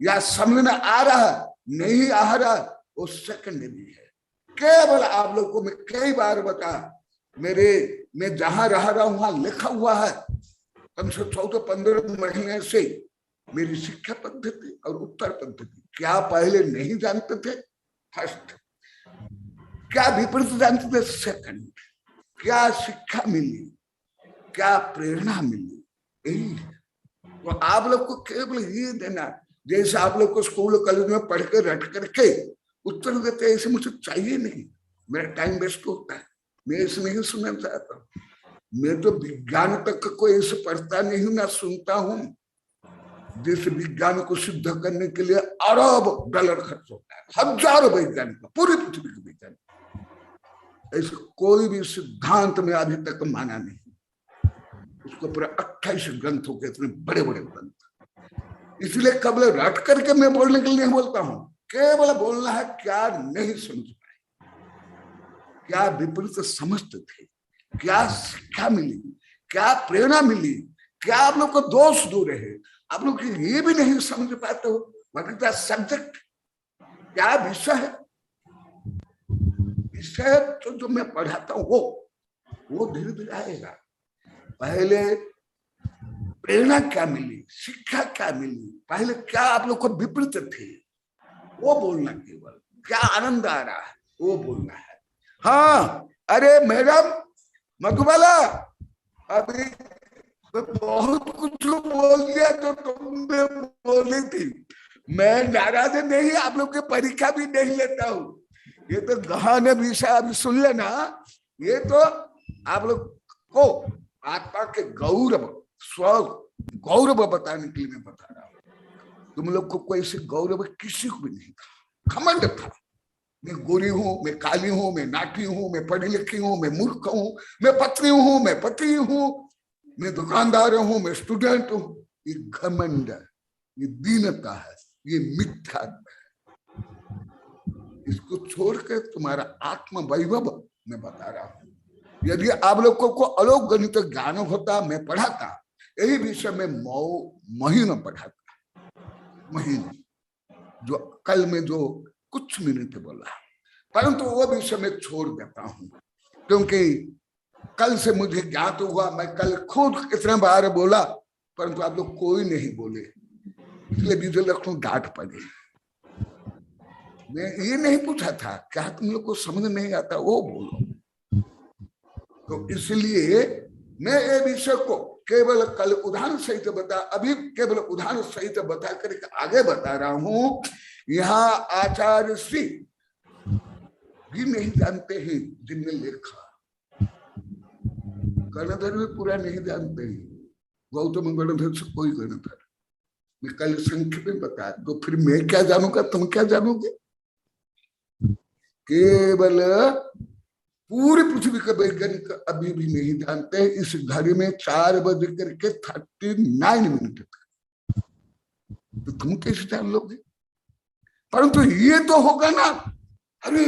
या समझ में आ रहा नहीं आ रहा, वो सेकेंडरी है। केवल आप लोग को मैं कई बार बता, मैं जहां रह रहा हूं वहां लिखा हुआ है, कम से 14-15 महीने से मेरी शिक्षा पद्धति और उत्तर पद्धति क्या पहले नहीं जानते थे, फर्स्ट, क्या विपरीत जानते थे, सेकंड, क्या शिक्षा मिली, क्या प्रेरणा मिली, यही। तो आप लोग को केवल ये देना, जैसे आप लोग को स्कूल कॉलेज में पढ़ के रट करके उत्तर देते, ऐसे मुझे चाहिए नहीं, मेरा टाइम वेस्ट होता है, मैं ऐसे नहीं सुनना चाहता। मैं तो विज्ञान तक को ऐसे पढ़ता नहीं हूं ना सुनता हूं, जिस विज्ञान को सिद्ध करने के लिए अरब डॉलर खर्च होता है, हजारों वैज्ञानिक, पूरी पृथ्वी के वैज्ञानिक, ऐसे कोई भी सिद्धांत में अभी तक माना नहीं। उसको पूरा 28 ग्रंथों के इतने बड़े बड़े ग्रंथ। इसलिए केवल रट करके मैं बोलने के लिए नहीं बोलता हूं, केवल बोलना है क्या नहीं समझ पाए, क्या विपरीत समझते थे, क्या शिक्षा मिली, क्या प्रेरणा मिली, क्या आप लोग को दोष दूर है, आप लोग ये भी नहीं समझ पाते हो। क्या सब्जेक्ट, क्या विषय है, विषय तो जो मैं पढ़ाता हूं वो धीरे धीरे आएगा। पहले प्रेरणा क्या मिली, शिक्षा क्या मिली, पहले क्या आप लोग को विपरीत थे, वो बोलना, केवल क्या आनंद आ रहा है वो बोलना है। हाँ, अरे मैडम मधुबाला, अभी मैं बहुत कुछ बोल दिया जो तुमने बोली थी। मैं नाराज नहीं, आप लोग की परीक्षा भी नहीं लेता हूँ। ये तो गहन विषय अभी सुन लेना। ये तो आप लोग को आत्मा के गौरव, स्व गौरव बताने के लिए मैं बता रहा हूँ। तुम लोग को कोई से गौरव किसी को भी नहीं था, घमंड था। मैं गोरी हूं, मैं काली हूं, मैं नाटी हूं, मैं पढ़ी लिखी हूं, मैं मूर्ख हूं, मैं पत्नी हूं, मैं पति हूं, मैं दुकानदार हूं, मैं स्टूडेंट हूं। ये घमंड है, ये दीनता है, ये मिथ्या है। इसको छोड़कर तुम्हारा आत्म वैभव मैं बता रहा हूं। यदि आप लोगों को अलौकिक गणित ज्ञान होता, मैं पढ़ाता। यही विषय में महीनों पढ़ाता, महीनों, जो कल में जो कुछ मिनट बोला, परंतु वो विषय में छोड़ देता हूं, क्योंकि कल से मुझे ज्ञात हुआ। मैं कल खुद इतना बार बोला, परंतु आप लोग कोई नहीं बोले, इसलिए बीजल रखूं डांट पड़े। मैं ये नहीं पूछा था क्या तुम लोग को समझ नहीं आता, वो बोलो। तो इसलिए मैं ये विषय को केवल कल उदाहरण सहित अभी केवल उदाहरण सहित बता करके आगे बता रहा हूं। यहाँ आचार्य श्री भी नहीं जानते हैं जिनने लिखा, गणधर भी पूरा नहीं जानते हैं, गौतम गणधर से कोई गणधर। मैं कल संक्षेप में बताया, तो फिर मैं क्या जानूंगा, तुम क्या जानोगे? केवल पूरी पृथ्वी का वैज्ञानिक अभी भी नहीं जानते। इस घड़ी में 4 बज करके 39 मिनट तक, तो तुम कैसे जान लोगे? परंतु ये तो होगा ना, अरे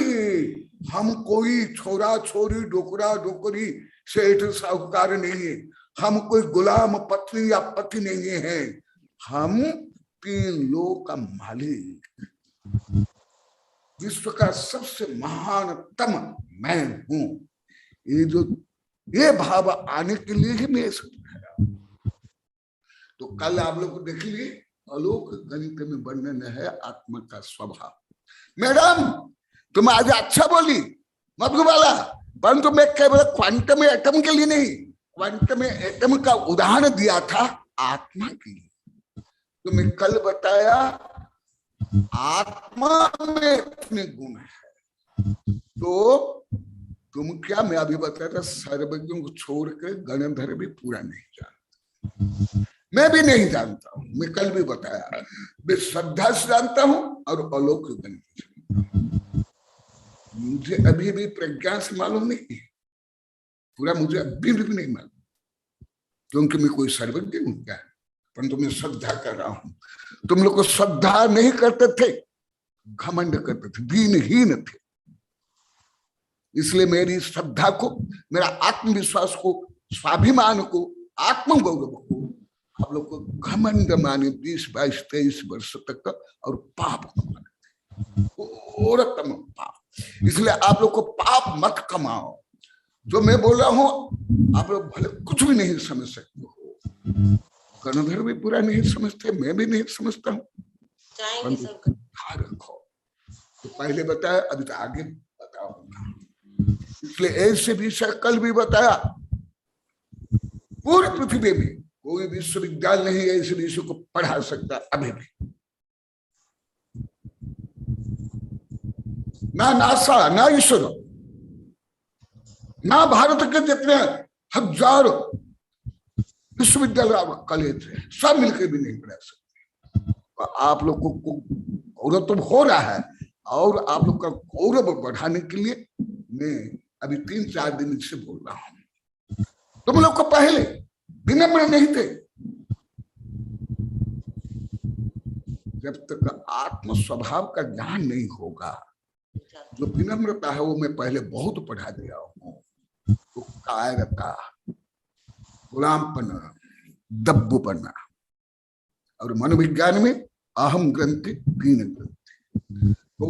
हम कोई छोरा छोरी, डोकरा डोकरी, सेठ साहूकार नहीं है, हम कोई गुलाम पत्नी या पति नहीं है, हम 3 लोक का मालिक, विश्व का सबसे महानतम मैं हूं। ये भाव आने के लिए ही मैं समझाया। तो कल आप लोग को देख लिए, अलौकिक गणित में वर्णन है आत्मा का स्वभाव। मैडम तुम आज अच्छा बोली मधुबाला, परंतु मैं केवल क्वांटम एटम के लिए नहीं, क्वांटम एटम का उदाहरण दिया था आत्मा के लिए। तो मैं कल बताया आत्मा में इतने गुण है। तो तुम क्या, मैं अभी बताया था सर्वज्ञों को छोड़कर गणधर भी पूरा नहीं जानता, मैं भी नहीं जानता हूं। मैं कल भी बताया, मैं श्रद्धा से जानता हूं और अलौकिक गणित से। मुझे अभी भी प्रज्ञा से मालूम नहीं पूरा, मुझे अभी भी नहीं मालूम, क्योंकि मैं कोई सर्वज्ञ हूं क्या, परंतु मैं श्रद्धा कर रहा हूं। तुम लोग को श्रद्धा नहीं करते थे, घमंड करते थे, दीनहीन थे। इसलिए मेरी श्रद्धा को, मेरा आत्मविश्वास को, स्वाभिमान को, आत्मगौरव को आप लोग को घमंड माने 20, 22, 23 वर्ष तक, और पाप माने घोरतम पाप। इसलिए आप लोग को पाप मत कमाओ। जो मैं बोल रहा हूं आप लोग भले कुछ भी नहीं समझ सकते हो, गणधर भी पूरा नहीं समझते, मैं भी नहीं समझता हूँ। रखो तो पहले बताया, अभी तो आगे बताऊंगा। इसलिए ऐसे विषय कल भी बताया, पूरी पृथ्वी में कोई विश्वविद्यालय नहीं है इस विषय को पढ़ा सकता अभी भी। ना नासा, ना इसरो, ना भारत के जितने हजारों विश्वविद्यालय कॉलेज है, सब मिलकर भी नहीं पढ़ा सकते। तो आप लोग को गौरव तो हो रहा है, और आप लोग का गौरव बढ़ाने के लिए मैं अभी 3-4 दिन से बोल रहा हूं। तुम लोग को पहले विनम्र नहीं थे। जब तक आत्म स्वभाव का ज्ञान नहीं होगा, जो विनम्रता है वो मैं पहले बहुत पढ़ा दिया हूं। तो कायरता, गुलामपना, दब्बूपना, और मनोविज्ञान में अहम ग्रंथि, दीन ग्रंथि। तो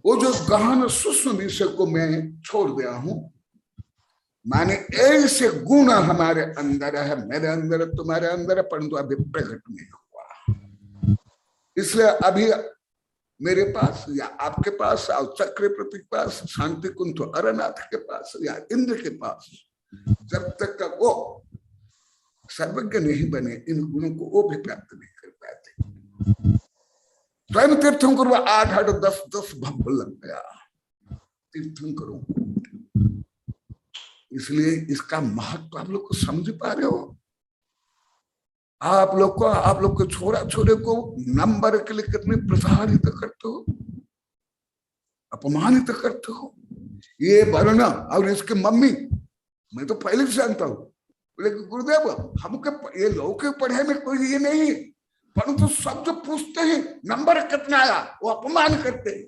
वो जो गहन सूक्ष्म विषय को मैं छोड़ दिया हूं, माने ऐसे गुण हमारे अंदर है, मेरे अंदर, तुम्हारे अंदर है, परंतु अभी प्रकट नहीं हुआ। इसलिए अभी मेरे पास या आपके पास, चक्रप्रति के पास, शांति कुंठ अरनाथ के पास या इंद्र के पास, जब तक का वो सर्वज्ञ नहीं बने, इन गुणों को वो भी प्राप्त नहीं कर पाते। स्वयं तीर्थम करो, 8 8 10 10 भव लग गया, तीर्थम करो। इसलिए इसका महत्व आप लोग को समझ पा रहे हो? आप लोग को छोरा छोरे को नंबर के लिए कितने प्रसारित करते हो, अपमानित करते हो। ये वर्ण और इसके मम्मी, मैं तो पहले से जानता हूँ, लेकिन गुरुदेव हमको ये लोग के पढ़ाई में कोई ये नहीं, परंतु सब जो पूछते हैं नंबर कितना आया, वो अपमान करते हैं।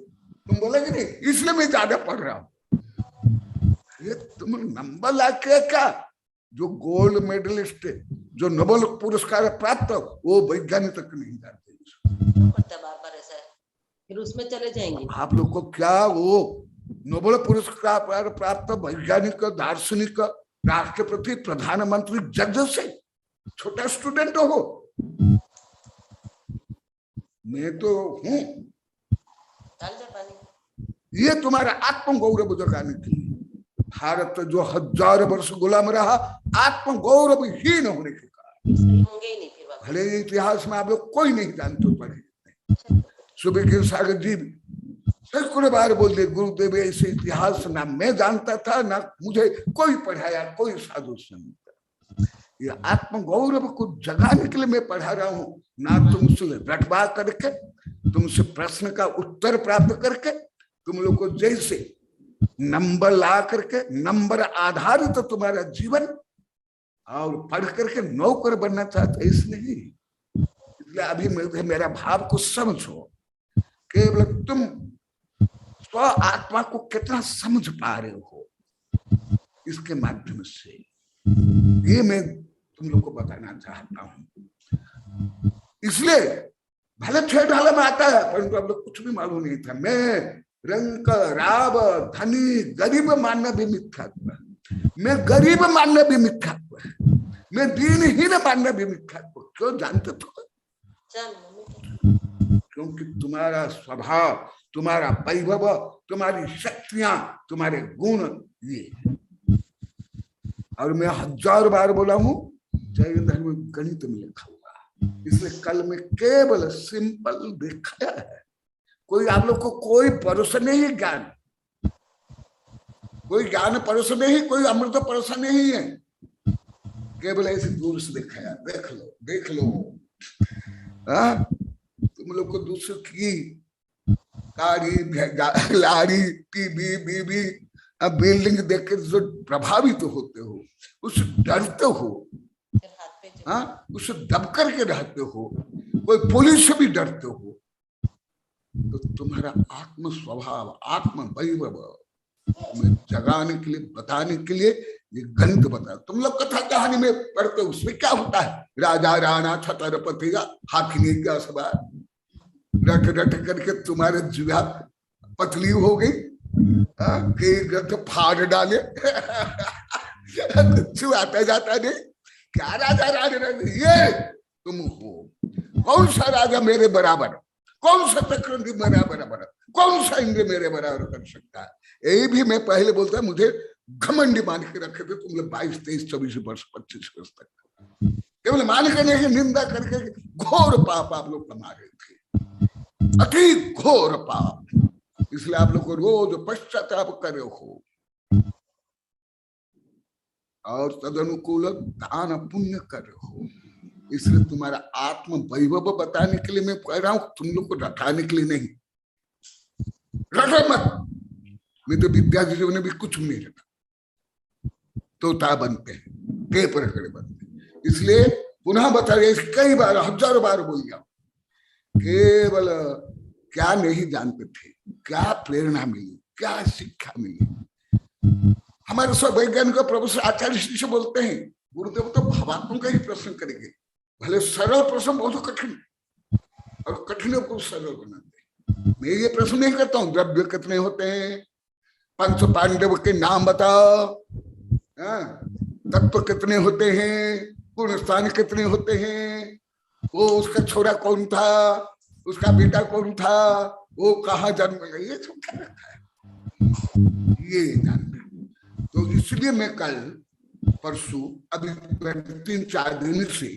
तुम बोलेगे नहीं, इसलिए मैं ज्यादा पढ़ रहा हूँ। ये तुम नंबर लाके क्या, जो गोल्ड मेडलिस्ट, जो नोबेल पुरस्कार प्राप्त, वो वैज्ञानिक तक नहीं जानते। बार ऐसा है, फिर उसमें चले जाएंगे। आप लोग को क्या वो नोबेल पुरस्कार प्राप्त वैज्ञानिक, दार्शनिक, राष्ट्रपति, प्रधानमंत्री, जज से छोटा स्टूडेंट हो? मैं तो हूं। ये तुम्हारा आत्म गौरव जगाने के लिए, भारत जो 1000 वर्ष गुलाम रहा आत्म गौरवहीन होने के कारण, भले इतिहास में आप लोग कोई नहीं जानते पढ़े। सुबह सागर जी सैकड़ों बार बोल दे, गुरुदेव ऐसे इतिहास ना मैं जानता था, ना मुझे कोई पढ़ाया, कोई साधु संत। ये आत्म गौरव को जगाने के लिए मैं पढ़ा रहा हूँ, ना तुमसे रटवा करके, तुमसे प्रश्न का उत्तर प्राप्त करके, तुम लोग को जैसे नंबर ला करके, नंबर आधारित तो तुम्हारा जीवन और पढ़ करके नौकर बनना चाहते, इस नहीं। इसलिए अभी मेरा भाव को समझो, केवल तुम स्व आत्मा को कितना समझ पा रहे हो, इसके माध्यम से ये मैं तुम लोग को बताना चाहता हूं। इसलिए भले छह ढाला में आता है, परंतु अब लोग कुछ भी मालूम नहीं था। मैं रंक, राव, धनी, गरीब मानना भी मिथ्यात्व है, मैं गरीब मानना भी मिथ्यात्व है, मैं दीनहीन मानना भी मिथ्यात्व। क्यों जानते थे? क्योंकि तुम्हारा स्वभाव, तुम्हारा वैभव, तुम्हारी शक्तियां, तुम्हारे गुण ये। और मैं 1000 बार बोला हूं, जय धर्म गणित में लिखा हुआ, इसलिए कल में केवल सिंपल दिखाया है। कोई आप लोग को कोई परोसा नहीं ज्ञान, कोई ज्ञान परोसा नहीं, कोई अमृत परोसा नहीं है, केवल ऐसे दूर से दिखाया। देख लो तुम लोग को दूसरों की गाड़ी, लाड़ी, टीवी, बीबी, बिल्डिंग देख कर जो प्रभावित तो होते हो, उससे डरते हो, उससे दब करके रहते हो, कोई पुलिस से भी डरते हो। तो तुम्हारा आत्म स्वभाव, आत्म वैभव तुम्हें जगाने के लिए, बताने के लिए ये गणित बता। तुम लोग कथा कहानी में पढ़ते हो, उसमें क्या होता है? राजा राणा छत्रपति का हाथी का सवार, रट रट करके तुम्हारे जुआ पतली हो गई, ग्रंथ फाड़ डाले, कुछ आता जाता नहीं। क्या राजा राजा, ये तुम हो? कौन सा राजा मेरे बराबर, कौन सा चक्रवर्ती मेरे बराबर, कौन सा इंद्र मेरे बराबर कर सकता है? यही भी मैं पहले बोलता, मुझे घमंडी मान के रखे थे तुम लोग 22, 23, 24 वर्ष, 25 वर्ष तक, केवल मान के नहीं, निंदा करके घोर पाप आप लोग कमा रहे थे, अति घोर पाप। इसलिए आप लोग को रोज पश्चाताप करे हो और तदनुकूल दान पुण्य करे हो। इसलिए तुम्हारा आत्म वैभव बताने के लिए मैं कह रहा हूं, तुम लोग को रटाने के लिए नहीं। रटो मत। मैं तो विद्यार्थी जीवन में भी कुछ नहीं रटा, तोता बनते हैं, पेपर खड़े बनते हैं। इसलिए पुनः बता रहे, कई बार 1000 बार बोल गया, केवल क्या नहीं जानते थे, क्या प्रेरणा मिली, क्या शिक्षा मिली। हमारे सब वैज्ञानिक प्रोफेसर आचार्य शिष्य बोलते हैं, गुरुदेव तो भावात्मक का ही प्रश्न करेंगे, भले सरल प्रश्न बहुत कठिन, और कठिनों को सरल बनाते। मैं ये प्रश्न नहीं करता हूँ द्रव्य कितने होते हैं, पंच पांडव के नाम बताओ, तत्व कितने होते हैं, पूर्ण स्थान कितने होते हैं, वो उसका छोरा कौन था, उसका बेटा कौन था, वो कहाँ जन्म है, ये सब क्या रखा है, ये जानना। तो इसलिए मैं कल परसों अभी 3-4 दिन से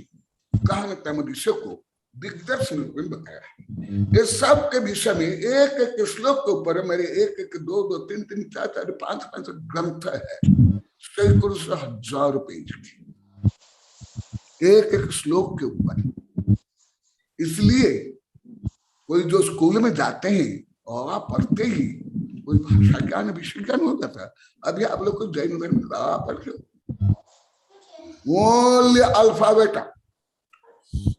कहा विषय को दिग्दर्शन रूप में बताया। इस सब के विषय में एक एक श्लोक के ऊपर मेरे 1-1, 2-2, 3-3, 4-4, 5-5 ग्रंथ है, सैकड़ों से हजारों पेज एक एक श्लोक के ऊपर। इसलिए कोई जो स्कूल में जाते हैं और आप पढ़ते ही कोई भाषा ज्ञान विषय ज्ञान हो जाता। अभी आप लोग को जैन धर्म का पढ़ लो, ओनली अल्फाबेट,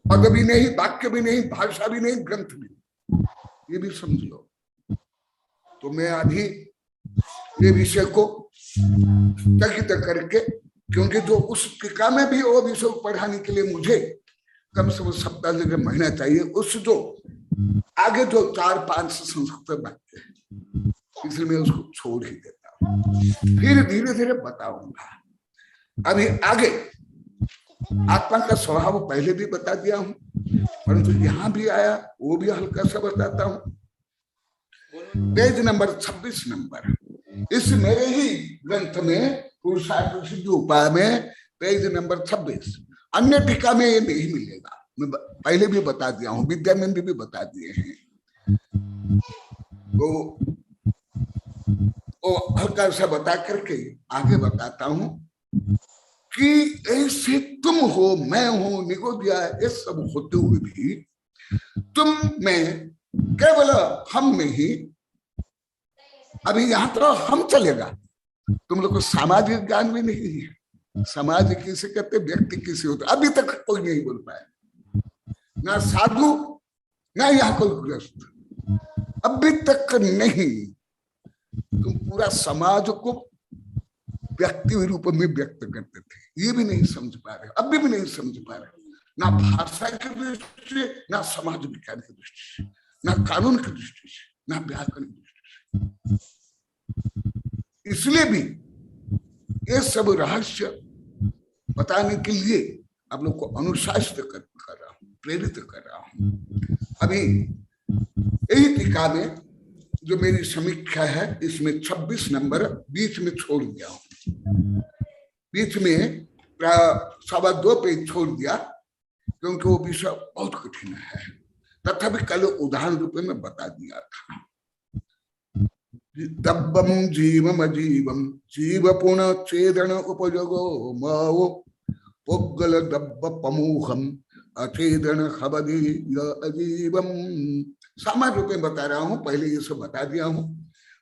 पद भी नहीं, वाक्य भी नहीं, भाषा भी नहीं, ग्रंथ भी, ये भी समझ लो। तो मैं अभी ये विषय को स्थगित करके, क्योंकि जो उस टीका में भी वो विषय पढ़ाने के लिए मुझे कम से कम सप्ताह से महीना चाहिए, उस जो आगे जो 4-5 संस्कृत वाक्य है, इसलिए मैं उसको छोड़ ही देता हूँ, फिर धीरे धीरे बताऊंगा। अभी आगे आत्मा का स्वभाव पहले भी बता दिया हूं, परंतु यहां भी आया वो भी हल्का सा बताता हूं। पेज नंबर 26 नंबर, इस मेरे ही ग्रंथ में पुरुषार्थ सिद्ध उपाय में पेज नंबर 26, अन्य टीका में ये नहीं मिलेगा। मैं पहले भी बता दिया हूं, विद्यानंद भी बता दिए हैं। तो हल्का सा बता करके आगे बताता हूं कि ऐसे तुम हो, मैं हूं, निगोदिया, ये सब होते हुए भी तुम में केवल हम में ही, अभी यहां तो हम चलेगा, तुम लोग को सामाजिक ज्ञान भी नहीं है। समाज किसे कहते, व्यक्ति किसे होता, अभी तक कोई नहीं बोल पाया, ना साधु ना यहाँ कोई गृहस्थ, अभी तक नहीं। तुम पूरा समाज को व्यक्ति रूप में व्यक्त करते थे, ये भी नहीं समझ पा रहे, अभी भी नहीं समझ पा रहे, ना भाषा की दृष्टि से, ना समाज विज्ञान की दृष्टि से, ना कानून की दृष्टि से, ना व्याकरण की दृष्टि से। इसलिए भी ये सब रहस्य बताने के लिए आप लोग को अनुशासित कर रहा हूं, प्रेरित कर रहा हूं। अभी यही टीका में जो मेरी समीक्षा है, इसमें 26 नंबर बीच में छोड़ दिया हूं, बीच में 2.25 पेज छोड़ दिया, क्योंकि वो विषय बहुत कठिन है। तथापि कल उदाहरण रूप में बता दिया था। दब्बम जीवम अजीवम जीव पुनः चेदन उपयोगो माओ पुग्गल दब्ब पमूहम अचेदन खबदी अजीवम। सामान्य रूप में बता रहा हूं, पहले ये सब बता दिया हूं,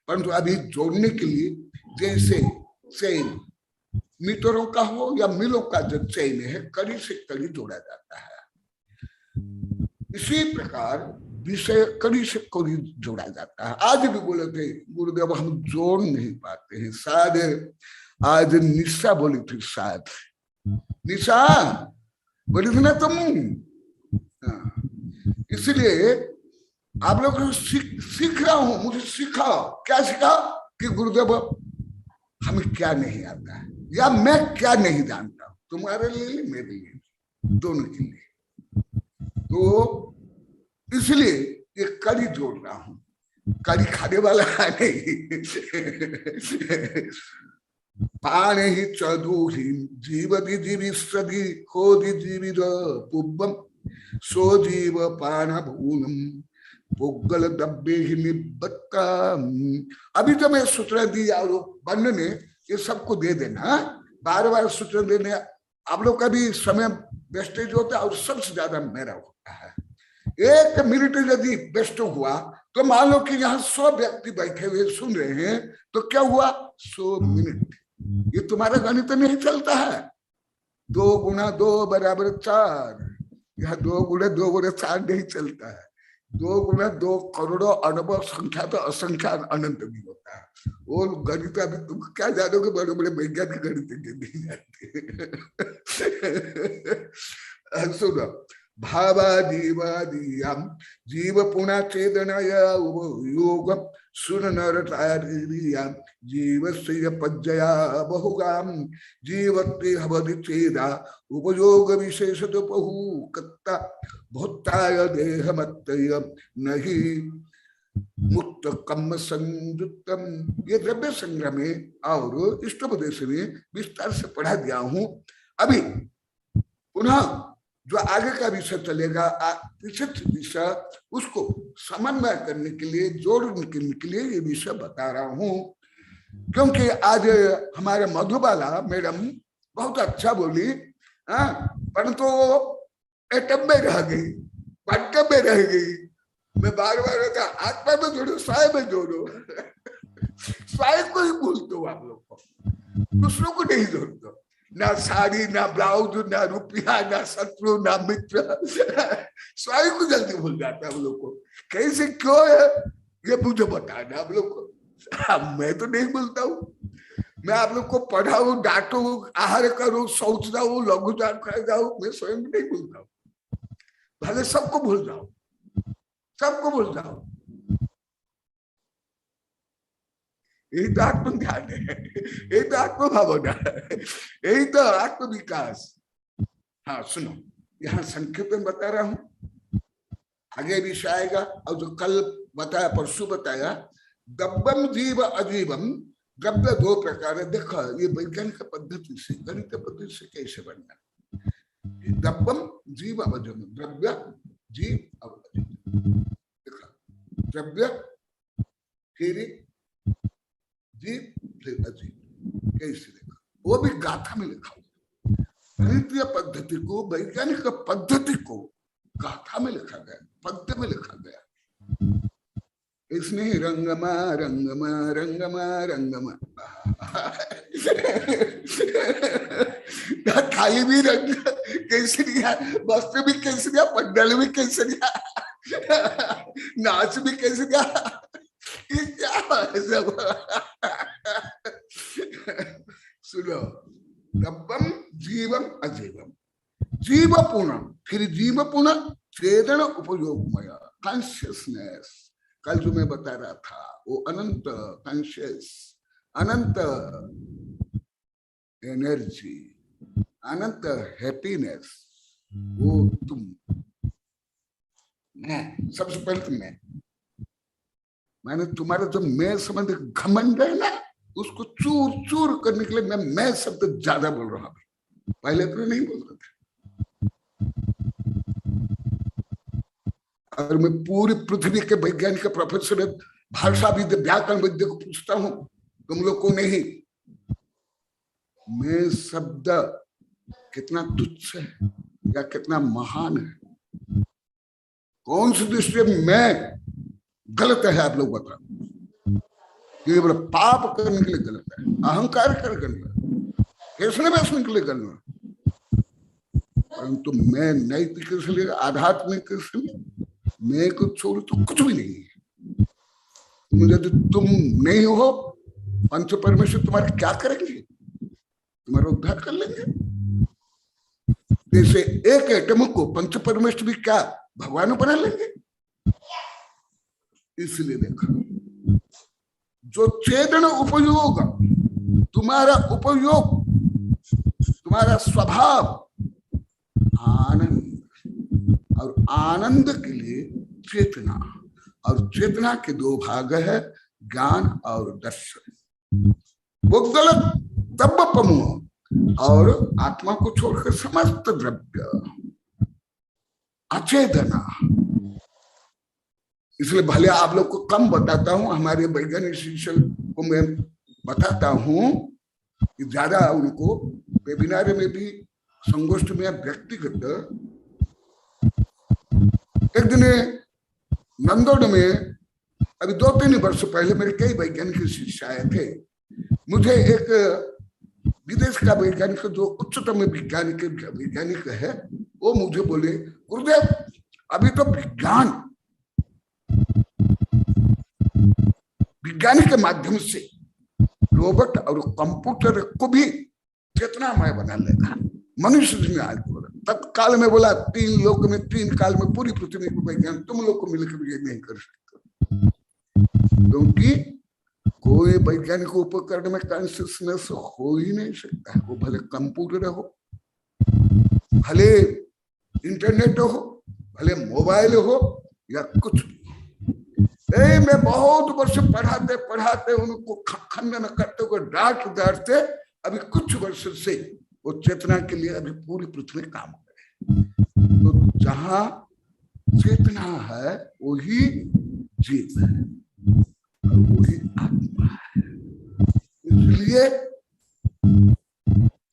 परंतु अभी जोड़ने के लिए जैसे चेन मीटरों का हो या मिलों का जो चेन है, कड़ी से कड़ी जोड़ा जाता है, इसी प्रकार विषय कड़ी से कड़ी जोड़ा जाता है। आज भी बोले थे गुरुदेव हम जोड़ नहीं पाते हैं, शायद आज निशा बोली थी, शायद निशा बोली थी ना तुम। इसलिए आप लोग सीख रहा हूं, मुझे सिखाओ। क्या सिखाओ कि गुरुदेव हमें क्या नहीं आता है, या मैं क्या नहीं जानता हूं, तुम्हारे लिए मेरे लिए, दोनों के लिए। तो इसलिए ये कड़ी जोड़ रहा हूं, कड़ी खाने वाला है नहीं। पाने ही चौधरी जीवति जीवी सदी खोदी जीवी पुब्बम सो जीव पान भूनम पुग्गल दब्बे ही निबत्ता। अभी तो मैं सूचना दी और बंद ने ये सबको दे देना, बार बार सूचना देने आप लोग का भी समय वेस्टेज होता है, और सबसे ज्यादा मेरा होता है। 1 मिनट यदि वेस्ट हुआ तो मान लो कि यहाँ 100 व्यक्ति बैठे हुए सुन रहे हैं, तो क्या हुआ 100 मिनट। ये तुम्हारा गणित नहीं चलता है, 2 गुना 2 बराबर 4, यहाँ 2 गुना 2 बराबर 4 नहीं चलता है। 2 गुना 2 करोड़ों अरबों संख्या तो असंख्या अनंत भी होता है। वो गणित अभी तुम क्या जानोगे, बड़े बड़े वैज्ञानिक गणित नहीं जानते। सुनो, भावादीवादीयाम जीव पुनः चेदनाया उपयोगम सुनरतारियाम जीवस्य पज्जया बहुगाम जीवत्ते हवदि चेदा उपयोग विशेषतो बहु कत्ता भूताय देहमत्तय नहीं मुक्त कम्म संयुक्तम, ये द्रव्य संग्रह में और इष्टोपदेश में विस्तार से पढ़ा दिया हूं। अभी पुनः जो आगे का विषय चलेगा, पीछे विषय, उसको समन्वय करने के लिए, जोड़ने के लिए ये विषय बता रहा हूं। क्योंकि आज हमारे मधुबाला मैडम बहुत अच्छा बोली, परंतु एटम में रह गई, क्वांटम में रह गई। मैं बार बार होता आत्मा में जोड़ो, स्वयं में जोड़ो। स्वयं को ही भूलते हो आप लोग को, दूसरों को नहीं जोड़ते। ना साड़ी, ना ब्लाउज, ना रुपया, ना शत्रु, ना मित्र, स्वयं को जल्दी भूल जाता है हम लोग को। कैसे क्यों है ये मुझे बताना आप लोग को। मैं तो नहीं भूलता हूँ। मैं आप लोग को पढ़ाऊं, डांटू, आहार करूं, शौच जाऊं, लघु जाऊं, मैं स्वयं नहीं भूलता हूँ। भले सबको भूल जाओ, सबको भूल जाओ। यही तो आत्म ध्यान है, यही तो आत्म भावना है, यही तो आत्म विकास। हाँ सुनो, यहाँ संक्षिप्त में बता रहा हूं, आगे विषय आएगा। और जो कल बताया, परसों बताया, दब्बम जीव अजीवम, द्रव्य दो प्रकार है। देखो ये वैज्ञानिक पद्धति से, गणित पद्धति से कैसे बनना। दब्बम जीव अजीवम, द्रव्य जीव अजीव, देखा द्रव्य फिर जीव फिर अजीव, कैसे देखा, वो भी गाथा में लिखा हुआ। गणितीय पद्धति को, वैज्ञानिक पद्धति को गाथा में लिखा गया, पद्य में लिखा गया। इसने रंगमा रंगमा रंगमा रंगमा, खाली भी रंग केसरिया, वस्त्र भी केसरिया, पंडाल भी केसरिया, नाच भी केसरिया, ये क्या है सब। सुनो, दब्बम जीवम अजीवम, जीव पुनः, फिर जीव पुनः चेतन उपयोगमय, कॉन्शियसनेस। कल जो मैं बता रहा था वो अनंत कॉन्शियस, अनंत एनर्जी, अनंत हैप्पीनेस, वो तुम, मैं, सबसे पहले तो मैंने तुम्हारा जो मैं संबंध घमंड है ना, उसको चूर चूर करने के लिए मैं शब्द ज्यादा बोल रहा हूं। पहले तो नहीं बोल रहा था। अगर मैं पूरी पृथ्वी के वैज्ञानिक प्रोफेसर, भाषा विद्या, व्याकरण विद्या को पूछता हूं, तुम लोग को नहीं, मैं शब्द कितना तुच्छ है या कितना महान है, कौन सी दृष्टि में मैं गलत है, आप लोग बताओ। ये बड़ा पाप करने के लिए गलत है, अहंकार करने कैसे बैठने के लिए गलत, परंतु मैं नैतिक इसलिए, आध्यात्मिक इसलिए, मैं को छोड़ तो कुछ भी नहीं है। यदि तुम नहीं हो, पंच परमेश्वर तुम्हारा क्या करेंगे, तुम्हारा उद्धार कर लेंगे। जैसे एक एटम को पंच परमेश्वर भी क्या भगवान बना लेंगे। इसलिए देखा, जो चेतन उपयोग, तुम्हारा उपयोग, तुम्हारा स्वभाव आनंद, और आनंद के लिए चेतना, और चेतना के दो भाग है, ज्ञान और दर्शन। वो गलत तब और आत्मा को छोड़कर समस्त द्रव्य अचेतना। इसलिए भले आप लोग को कम बताता हूं, हमारे वैज्ञानिक शिष्य को मैं बताता हूं कि ज्यादा उनको वेबिनार में भी, संगोष्ठ में, व्यक्तिगत। एक दिन नंदोड़ में अभी 2-3 वर्ष पहले मेरे कई वैज्ञानिक शिष्य आए थे। मुझे एक विदेश का वैज्ञानिक, जो उच्चतम वैज्ञानिक है, वो मुझे बोले, गुरुदेव अभी तो विज्ञान के माध्यम से रोबोट और कंप्यूटर को भी चेतनामय बना लेगा। मनुष्य ने आज बोला, तत्काल में बोला, 3 लोक में 3 काल में पूरी पृथ्वी को वैज्ञान तुम लोग को मिलकर ये नहीं कर सकते, क्योंकि कोई वैज्ञानिक उपकरण में कॉन्शियसनेस हो ही नहीं सकता। वो भले कंप्यूटर हो, भले इंटरनेट हो, भले मोबाइल हो, या कुछ भी। मैं बहुत वर्ष पढ़ाते पढ़ाते उनको खंडन करते हुए डांट डांटते, अभी कुछ वर्ष से वो चेतना के लिए अभी पूरी पृथ्वी काम करे। तो जहां चेतना है वही जीव है और वही आत्मा है। इसलिए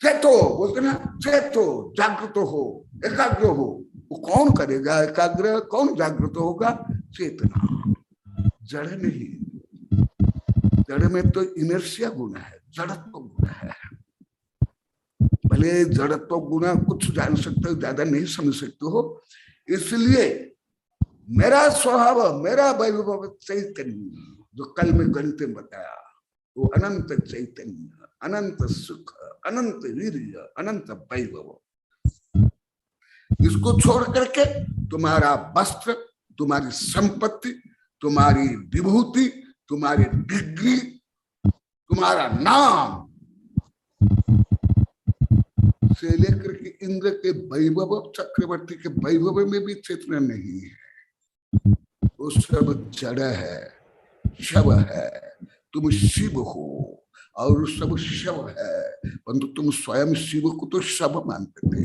चेतो बोलते ना, चेतो जागृत हो, एकाग्र हो। वो कौन करेगा एकाग्र, कौन जागृत होगा? चेतना। जड़ नहीं, जड़ में तो इनर्शिया गुण है, जड़त्व गुण है। भले जड़त्व गुण कुछ जान सकते हो, ज्यादा नहीं समझ सकते हो। इसलिए मेरा स्वभाव, मेरा वैभव चैतन्य, जो कल में गणित में बताया, वो अनंत चैतन्य, अनंत सुख, अनंत वीर्य, अनंत वैभव। इसको छोड़ करके तुम्हारा वस्त्र, तुम्हारी संपत्ति, तुम्हारी विभूति, तुम्हारी डिग्री, तुम्हारा नाम से लेकर के इंद्र के वैभव, चक्रवर्ती के वैभव में भी चेतना नहीं है। वो सब जड़ है, शव है। तुम शिव हो और सब शव है, परंतु तुम स्वयं शिव को तो शव मानते थे।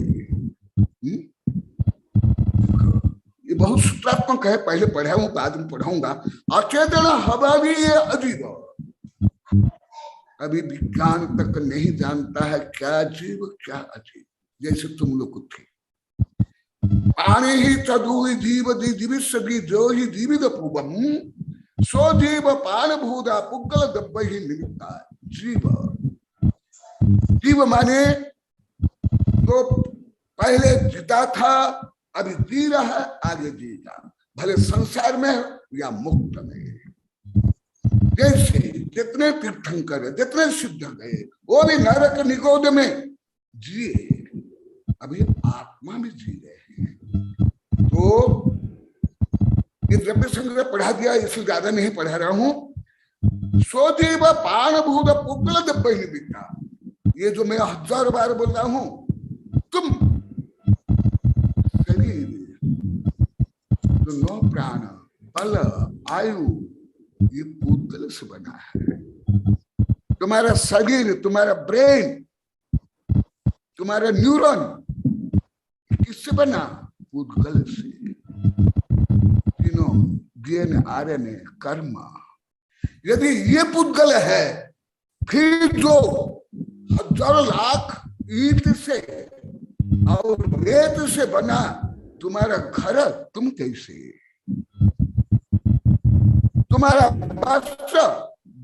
ये बहुत सूत्रात्मक है, पहले पढ़ा हूं, बाद में पढ़ाऊंगा। अचेतन हवा भी ये अजीब, अभी विज्ञान तक नहीं जानता है क्या जीव क्या अजीब। जैसे तुम लोग थे, पानी ही तदु जीव जीवित सभी जो ही जीवित पूर्वम सो जीव पान भूदा पुगल दब्ब ही निमित्ता। जीव, जीव माने तो पहले जीता था, अभी जी रहा है, आगे जीगा, भले संसार में या मुक्त में। जैसे जितने तीर्थंकर, जितने सिद्ध गए, वो भी नरक निगोद में जिए, अभी आत्मा में जी रहे हैं। तो ये द्रव्य संग्रह पढ़ा दिया, इसलिए ज्यादा नहीं पढ़ा रहा हूं। सोजीव पान भूत पुगल दब्बे ही बिका, ये जो मैं 1000 बार बोल रहा हूं, तुम शरीर, तो 9 प्राण, बल, आयु, ये पूतगल से बना है। तुम्हारा शरीर, तुम्हारा ब्रेन, तुम्हारा न्यूरॉन किससे बना? पूतगल से। तीनों डीएनए, आरएनए, कर्म। यदि ये पूतगल है, फिर जो 1000 लाख ईंट से और रेत से बना तुम्हारा घर, तुम कैसे? तुम्हारा वस्त्र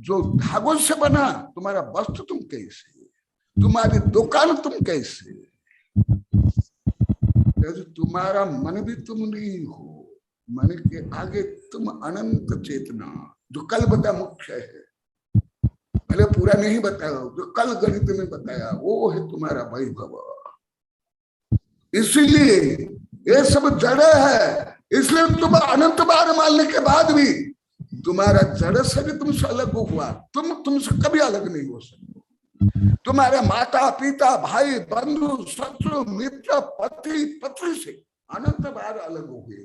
जो धागों से बना, तुम्हारा वस्त्र तुम कैसे? तुम्हारी दुकान तुम कैसे? तुम्हारा मन भी तुम नहीं हो, मन के आगे तुम अनंत चेतना, जो कल बता मुख्य है, भले पूरा नहीं बताया, जो कल गणित में बताया, वो है तुम्हारा वैभव। इसीलिए ये सब जड़ है, इसलिए तुम अनंत बार मानने के बाद भी तुम्हारा जड़ से भी तुमसे अलग हुआ, तुम तुमसे कभी अलग नहीं हो सकते। तुम्हारे माता पिता, भाई बंधु, शत्रु, मित्र, पति, पत्नी से अनंत बार अलग हो गए।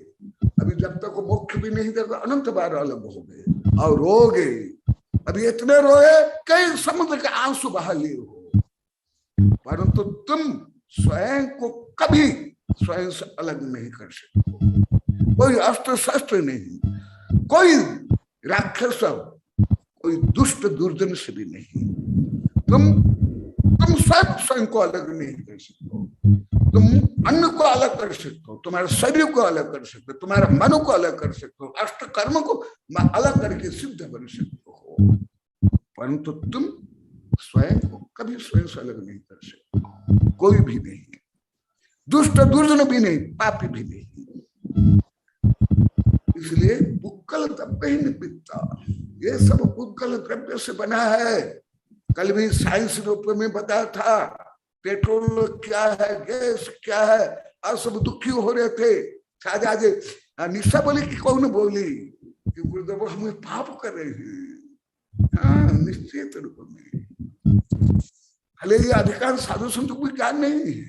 अभी जब तक वो मोक्ष भी नहीं देगा, अनंत बार अलग हो गए और रोगे। अभी इतने रोए, कई समुद्र के आंसू बहा लिए हो, परंतु तुम स्वयं को कभी स्वयं से अलग नहीं कर सकते। कोई अस्त्र शस्त्र नहीं, कोई राक्षस, कोई दुष्ट दुर्जन से भी नहीं। तुम स्वयं को अलग नहीं कर सकते। तुम अन्न को अलग कर सकते हो, तुम्हारे शरीर को अलग कर सकते हो, तुम्हारे मन को अलग कर सकते हो, अष्ट कर्म को अलग करके सिद्ध बन सकते हो, परंतु तुम स्वयं को कभी स्वयं से अलग नहीं कर सकते। कोई भी नहीं, दुष्ट दुर्जन भी नहीं, पापी भी नहीं। इसलिए पुक्कल द्रव्य निमित्ता, ये सब पुक्कल द्रव्य से बना है। कल भी साइंस रूप में बताया था, पेट्रोल क्या है, गैस क्या है, और सब दुखी हो रहे थे। साजा जी निशा बोली कि कौन बोली कि गुरुदेव हमें पाप कर रहे हैं। हाँ, निश्चित रूप में। भले ये अधिकांश साधु संतों को ज्ञान नहीं है,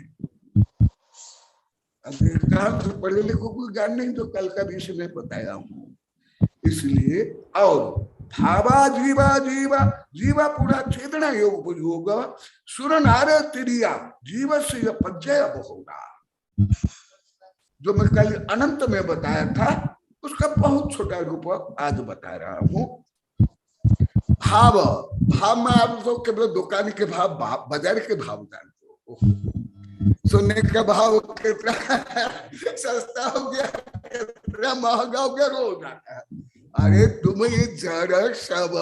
अधिकांश पढ़े लिखों को ज्ञान नहीं, जो कल का विषय में बताया हूँ। इसलिए और भावा जीवा जीवा जीवा पूरा चेतना योग उपयोग सुर नार तिरिया जीव से पज्जय होगा। जो मैं कल अनंत में बताया था उसका बहुत छोटा रूप आज बता रहा हूं। भाव भाव में आप तो केवल दुकान के भाव बाजार के भाव जानते हो। सोने का भाव कितना सस्ता हो गया, कितना महंगा हो गया, रोज आता है। अरे तुम ये जरा सब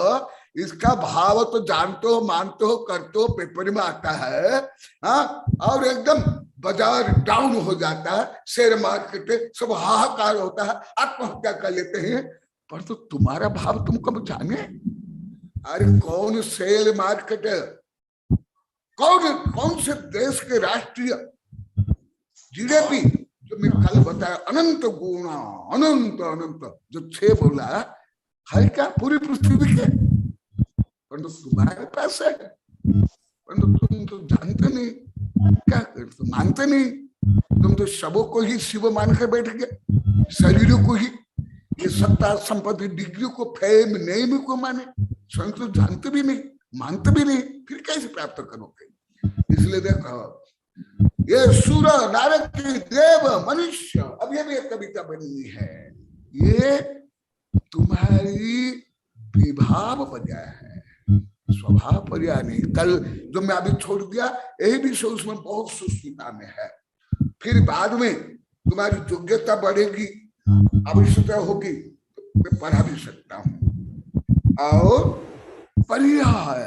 इसका भाव तो जानते हो, मानते हो, करते हो, पेपर में आता है। हाँ, और एकदम बाजार डाउन हो जाता है, शेयर मार्केट सब हाहाकार होता है, आत्महत्या कर लेते हैं। पर तो तुम्हारा भाव तुम कब जाने? अरे कौन शेयर मार्केट, कौन से देश के राष्ट्रीय जीडीपी, जो मैं कल बताया अनंत गुणा अनंत अनंत जो 6 बोला है क्या पूरी पृथ्वी के? परंतु तुम्हारे पास है, परंतु तुम तो जानते नहीं, क्या करते, मानते नहीं। तुम तो शवों को ही शिव मान कर बैठ गए, शरीरों को ही, ये सत्ता संपत्ति डिग्री को, फेम नेम को माने, स्वयं तो जानते भी नहीं, मानते भी नहीं, फिर कैसे प्राप्त करोगे? इसलिए देखो ये सुर नारद की देव मनुष्य, अब ये भी एक कविता बनी है, ये तुम्हारी विभाव पर्याय है, स्वभाव पर्याय नहीं। कल जो मैं अभी छोड़ दिया यही भी उसमें बहुत सूक्ष्मता में है। फिर बाद में तुम्हारी योग्यता बढ़ेगी, आवश्यकता होगी तो मैं पढ़ा भी सकता हूं। और पर्याय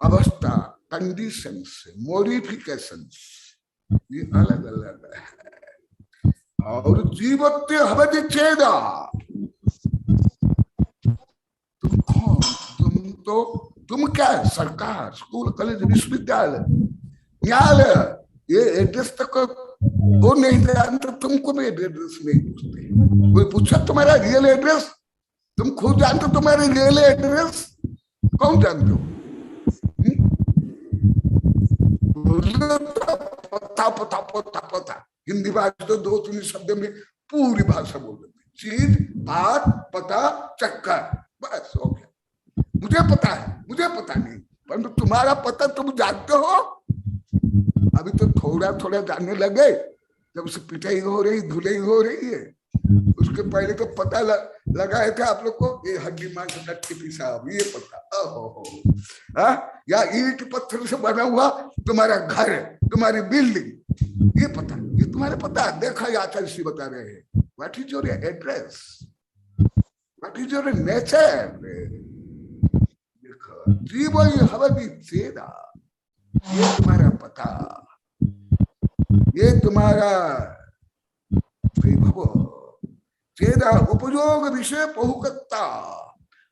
अवस्था, कंडीशंस, मॉडिफिकेशंस, ये अलग अलग है। और जीवत्य हवज चेदा, तुम कौन? तुम क्या सरकार, स्कूल, कॉलेज, विश्वविद्यालय, न्यायालय, ये एड्रेस तक वो नहीं जानते, तुमको भी एड्रेस नहीं पूछते। कोई पूछा तुम्हारा रियल एड्रेस? तुम खुद जानते तुम्हारे रियल एड्रेस? कौन जानते हो? पता पता पता पता, हिंदी भाषा तो 2-3 शब्द में पूरी भाषा बोल देते, चीज, बात, पता, चक्कर, बस हो गया। मुझे पता है, मुझे पता नहीं, परंतु तुम्हारा पता तुम जानते हो। अभी तो थोड़ा थोड़ा जानने लगे, जब से पिटाई हो रही, धुलाई हो रही है। उसके पहले तो पता लगाए थे आप लोग को, ये हड्डी मांस कट्टी पिसाब, ये पता। ओहो, या ईंट पत्थर से बना हुआ तुम्हारा घर, तुम्हारी बिल्डिंग, ये पता, ये तुम्हारे पता। देखा आचार्य श्री बता रहे हैं, what is your address, what is your nature. देखो, जीवन हवि चेदा, ये तुम्हारा पता, ये तुम्हारा वैभव, चेदा उपयोग विषय बहुकत्ता,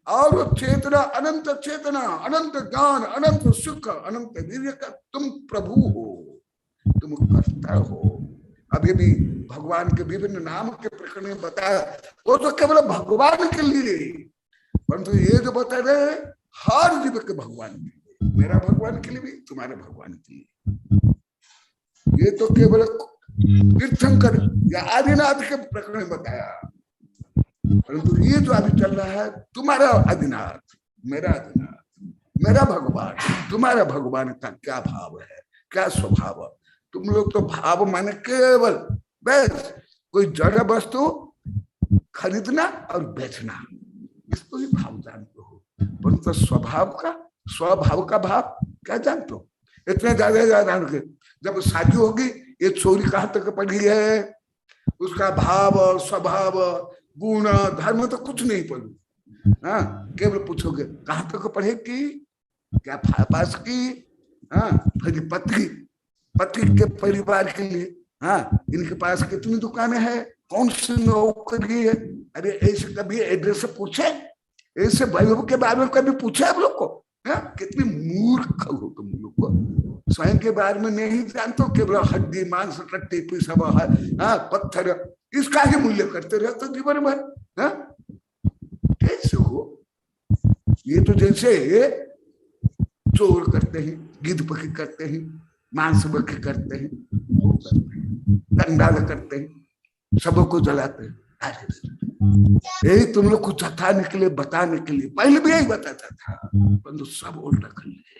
और चेतना अनंत चेतना, अनंत ज्ञान, अनंत सुख, अनंत वीर्य का तुम प्रभु हो, तुम कर्ता हो। अभी भी भगवान के विभिन्न नाम के प्रकरण में बताया, वो तो केवल भगवान के लिए, परंतु ये जो बता रहे हर जीव के भगवान के लिए, मेरा भगवान के लिए भी, तुम्हारे भगवान के लिए। ये तो केवल तीर्थंकर या आदिनाथ के प्रकरण में बताया, परंतु ये जो अभी चल रहा है, तुम्हारा आदिनाथ, मेरा आदिनाथ, मेरा भगवान, तुम्हारा भगवान का क्या भाव है, क्या स्वभाव। तुम लोग तो भाव माने केवल बस कोई जड़ वस्तु खरीदना और बेचना, इसको ही भाव जानते हो, परंतु स्वभाव का भाव क्या जानते हो? इतने ज्यादा जब शादी होगी, ये छोरी कहाँ तक पढ़ी है, उसका भाव स्वभाव गुण धर्म तो कुछ नहीं पढ़ी। हाँ, केवल पूछोगे कहाँ तक पढ़ेगी, क्या पास की। हाँ, फिर पति के परिवार के लिए, हाँ, इनके पास कितनी दुकानें हैं, कौन सी नौकरी है। अरे ऐसे कभी एड्रेस पूछे, ऐसे वैभव के बारे में कभी पूछे आप लोग को? हाँ, कितनी मूर्ख हो तुम लोग को, स्वयं के बारे में नहीं जानते हो, केवल हड्डी मांस कट्टी पिसा, हाँ, पत्थर, इसका ही मूल्य करते रहते जीवन भर। हाँ, कैसे हो? ये तो जैसे चोर करते हैं, गिद्ध पकी करते हैं, मांस बकी करते हैं, कंडाल करते हैं, सबको जलाते हैं। यही तुम लोग को जताने के लिए, बताने के लिए, पहले भी यही बताता था, परंतु सब उल्टा कर लिए।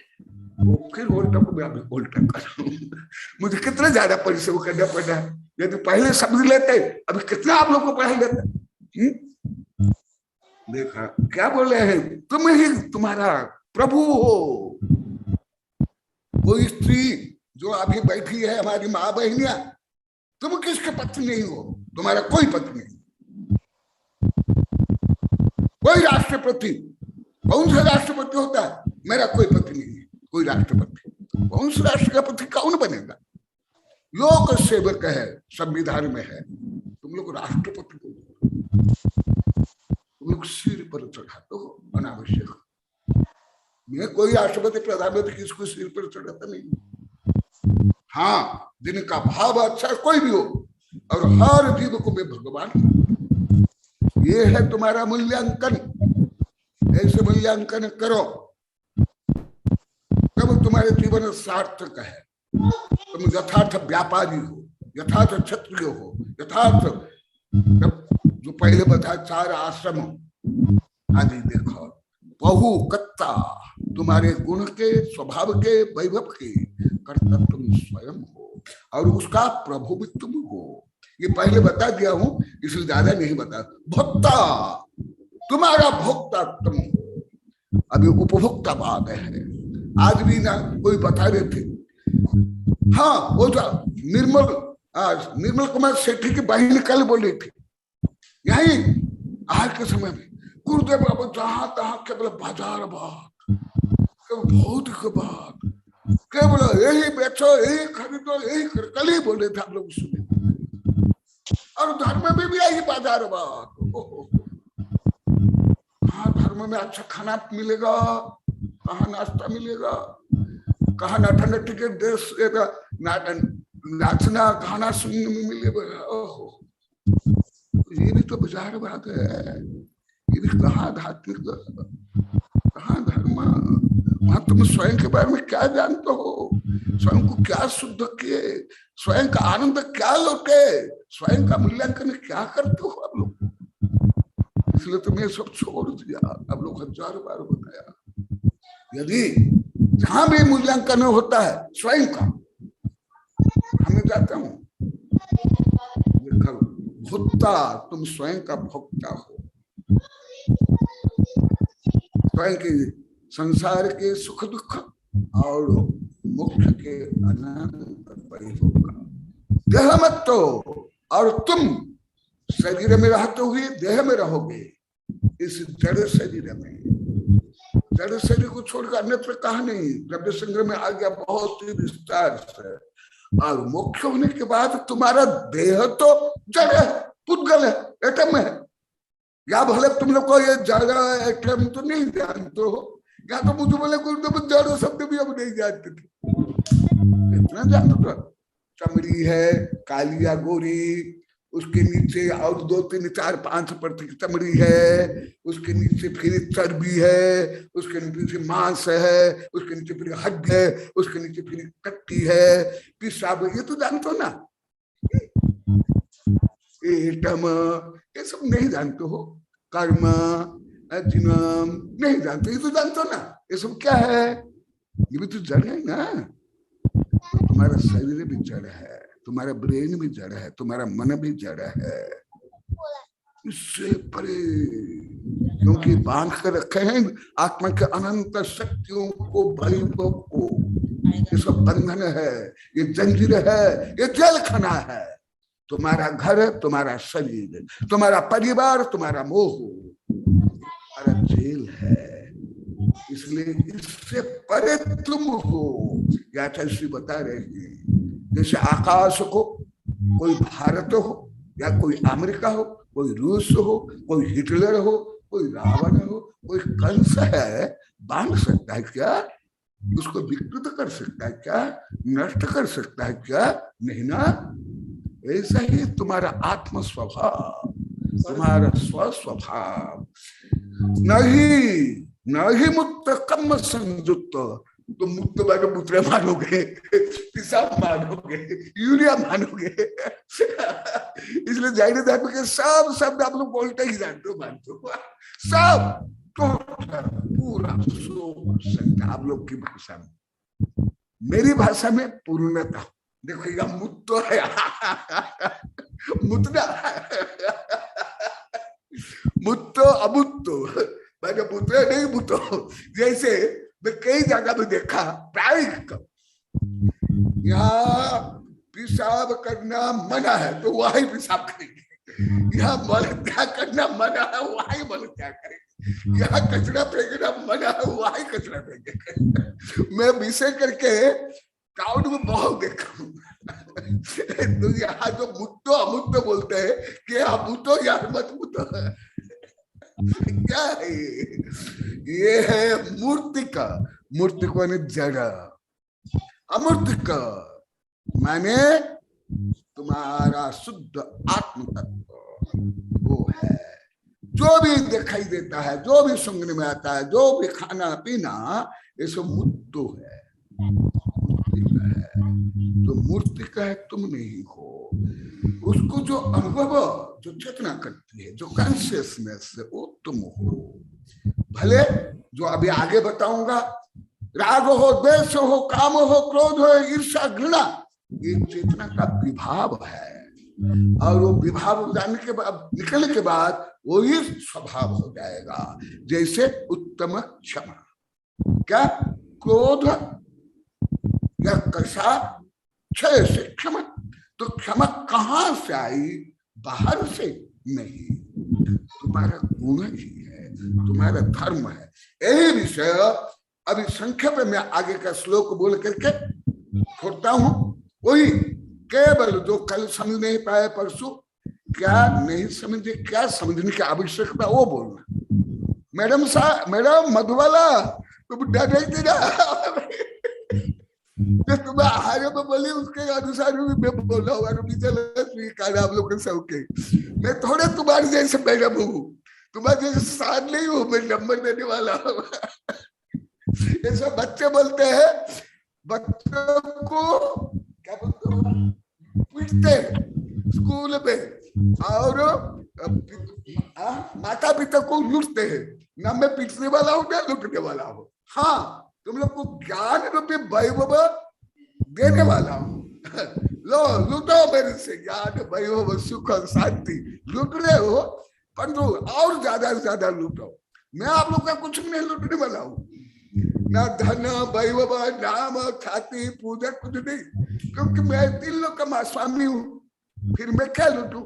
वो फिर उल्टा को मैं अभी उल्टा कर मुझे कितना ज्यादा परिश्रम करना पड़ा। यदि पहले समझ लेते, अभी कितना आप लोग को पढ़ा लेते। देखा क्या बोले हैं, तुम ही तुम्हारा प्रभु हो। वो स्त्री जो अभी बैठी है, हमारी माँ बहनिया, तुम किसके पत्नी नहीं हो? तुम्हारा कोई पत्नी नहीं। कोई राष्ट्रपति, कौन सा राष्ट्रपति होता है? मेरा कोई पति नहीं है, कोई राष्ट्रपति। कौन सा राष्ट्रपति कौन बनेगा? लोक सेवक है, संविधान में है। तुम लोग राष्ट्रपति को तुम लोग सिर पर चढ़ाते हो अनावश्यक। मैं कोई राष्ट्रपति प्रधानमंत्री किसको सिर पर चढ़ाता नहीं। हाँ, जिनका भाव अच्छा कोई भी हो, और हर जीव को मैं भगवान, ये है तुम्हारा मूल्यांकन। ऐसे मूल्यांकन करो तब तुम्हारे जीवन सार्थक है। तुम यथार्थ व्यापारी हो, यथार्थ क्षत्रिय हो, यथार्थ जो पहले बताया 4 आश्रम आदि देखो। बहु कत्ता, तुम्हारे गुण के, स्वभाव के, वैभव के कर्ता तुम स्वयं हो, और उसका प्रभु भी तुम हो। ये पहले बता दिया हूं, इसलिए ज्यादा नहीं बता। भोक्ता, तुम्हारा भोक्ता तुम हो। अभी उपभोक्ता बात है। आज भी ना कोई बता रहे थे, हाँ वो जो निर्मल कुमार सेठी की बहन कल बोल रही थी, यही आज के समय में गुरुदेव बाबू जहां तहां केवल बाजार बात, केवल भौतिक बात, केवल यही बेचो, यही खरीदो, यही कल ही बोल रहे थे आप लोग सुने। और धर्म में भी यही बाजार बात। कहाँ धर्म में अच्छा खाना मिलेगा, कहाँ नाश्ता मिलेगा, कहाँ नाटा नटी के ड्रेस, नाचना गाना सुनने में मिलेगा। ओहो, ये भी तो बाजार बात है। ये भी कहाँ आध्यात्मिक, कहाँ धर्म? वहां तुम स्वयं के बारे में क्या जानते हो? स्वयं को क्या शुद्ध किए, स्वयं का आनंद क्या लौटे, स्वयं का मूल्यांकन क्या करते हो आप लोग? इसलिए तुम्हें सब छोड़ दिया। अब लोग 1000 बार बताया, यदि जहां भी मूल्यांकन होता है स्वयं का, हमें जाता हूं भोक्ता, तुम स्वयं का भोक्ता हो। स्वयं के संसार के सुख दुख और मोक्ष के अनंत परिभोग का देह मत तो, और तुम शरीर में रहते हुए देह में रहोगे। इस जड़ शरीर में, जड़ शरीर को छोड़कर अन्यत्र कहा नहीं। द्रव्य संग्रह में आ गया बहुत ही विस्तार से। और मोक्ष होने के बाद तुम्हारा देह तो जड़ है, पुद्गल है, एटम है। या भले तुम लोग को ये जड़ एटम तो नहीं जानते हो, या तो मुझे बोले गुरुदेव जड़ शब्द भी अब नहीं जानते थे। इतना जानते तो चमड़ी है, काली या गोरी, उसके नीचे और 2, 3, 4, 5% चमड़ी है, उसके नीचे फिर चर्बी है, उसके नीचे मांस है, उसके नीचे फिर हड्डी है, उसके नीचे फिर कट्टी है, पेशाब, ये तो जानते हो ना। एटम, ये सब नहीं जानते हो। कर्म, जिनम नहीं जानते, ये तो जानते हो ना। ये सब क्या है? ये भी तो जड़ है ना। तो तुम्हारा शरीर भी जड़ है, तुम्हारा ब्रेन भी जड़ है, तुम्हारा मन भी जड़ है। इससे परे, क्योंकि बांध कर रखे हैं आत्मा के अनंत शक्तियों को, वैभव को। ये सब बंधन है, ये जंजीर है, ये जेल खाना है। तुम्हारा घर, तुम्हारा शरीर, तुम्हारा परिवार, तुम्हारा मोह, तुम्हारा जेल है। इसलिए इससे परे तुम हो। या श्री बता रहे हैं, जैसे आकाश को कोई भारत हो, या कोई अमेरिका हो, कोई रूस हो, कोई हिटलर हो, कोई रावण हो, कोई कंस है, बांध सकता है क्या? उसको विकृत कर सकता है क्या? नष्ट कर सकता है क्या? नहीं ना। ऐसा ही तुम्हारा आत्म स्वभाव, तुम्हारा स्वस्वभाव। नहीं मुक्त कर्म संयुक्त, तो मुक्त मानो मूत्र मानोगे, पेशाब मानोगे, यूरिया मानोगे। इसलिए जैन धर्म के सब शब्द आप लोग बोलते ही जानते हो, मानते हो सब, तो पूरा 100% आप लोग की भाषा में। मेरी भाषा में पूर्णता देखो, मुक्त तो है मुतना मुत्तो अमुत्तो, मैंने मुद्रा नहीं मुतो। जैसे मैं कई जगह में देखा, प्राइक यहाँ पेशाब करना मना है तो वही पेशाब करेंगे, यहाँ मलत्याग करना मना है वही मलत्याग करेंगे, यहाँ कचरा फेंकना मना है वही कचरा फेंकेंगे। मैं विषय करके टाउन में बहुत देखा हूँ। तो यहाँ जो मुत्तो अमुत्तो बोलते हैं कि अमुत्तो या मत मुत्तो, क्या है ये है मूर्तिका। मूर्ति को जड़, अमूर्तिका माने तुम्हारा शुद्ध आत्म तत्व वो है। जो भी दिखाई देता है, जो भी सुनने में आता है, जो भी खाना पीना, ये सब मुत्तो है, जो मूर्ति का है तुम नहीं हो। उसको जो अनुभव, जो चेतना करती है, जो कॉन्शियसनेस है, वो तुम हो। भले जो अभी आगे बताऊंगा, राग हो, द्वेष हो, काम हो, क्रोध हो, ईर्ष्या, घृणा, ये चेतना का विभाव है। और वो विभाव जाने के बाद, निकलने के बाद वो ही स्वभाव हो जाएगा। जैसे उत्तम क्षमा, क्या क्रोध या कषा क्षय से क्षमा, तो क्षमा कहां से आई? बाहर से नहीं, तुम्हारा गुण ही है, तुम्हारा धर्म है। यही विषय अभी संक्षेप में आगे का श्लोक बोल करके छोड़ता हूं। वही केवल जो कल समझ नहीं पाए, परसों क्या नहीं समझे, क्या समझने की आवश्यकता वो बोलना। मैडम साहब, मैडम मधुबाला, तुम डर नहीं देना, तुम्हें आहार में बोली उसके अनुसार भी मैं बोल रहा हूँ। आप लोग के सबके मैं थोड़े तुम्हारे जैसे मैडम हूँ, तुम्हारे जैसे साथ नहीं हूँ, मैं नंबर देने वाला हूँ। ये सब बच्चे बोलते हैं, बच्चों को क्या बोलते हो, पीटते स्कूल में, और माता पिता को लूटते हैं। ना मैं पीटने वाला हूँ ना लूटने वाला हूँ। हाँ, तुम लोग को ज्ञान रूपी वैभव देने वाला हूँ। लो लूटो मेरे से ज्ञान, वैभव, सुख और शांति लूट रहे हो, परंतु और ज्यादा से ज्यादा लूटो। मैं आप लोग का कुछ नहीं लूटने वाला हूँ, ना धन, वैभव, नाम, ख्याति, पूजा, कुछ नहीं, क्योंकि मैं 3 लोग का स्वामी हूँ। फिर मैं क्या लूटू?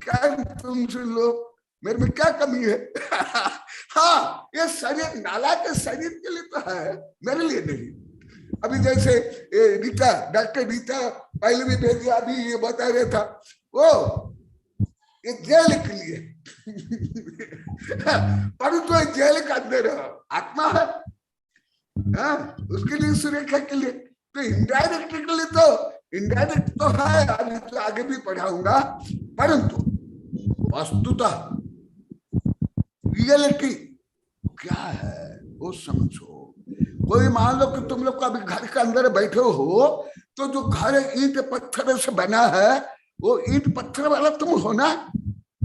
क्या तुमसे लो? मेरे में क्या कमी है? हाँ, ये शरीर नाला के शरीर के लिए तो है, मेरे लिए नहीं। अभी जैसे रीता, डॉक्टर रीता पहले भी भेजी, अभी ये बता रहा था, वो ये जेल के लिए परंतु तो जेल का अंदर आत्मा है, उसके लिए, सुरेखा के लिए, तो इनडायरेक्ट के लिए तो इनडायरेक्ट तो है, अभी तो आगे भी पढ़ाऊंगा। परंतु वस्तुतः रियलिटी क्या है वो समझो। कोई मान लो कि तुम लोग अभी घर के अंदर बैठे हो, तो जो घर ईंट पत्थर से बना है, वो ईंट पत्थर वाला तुम हो ना?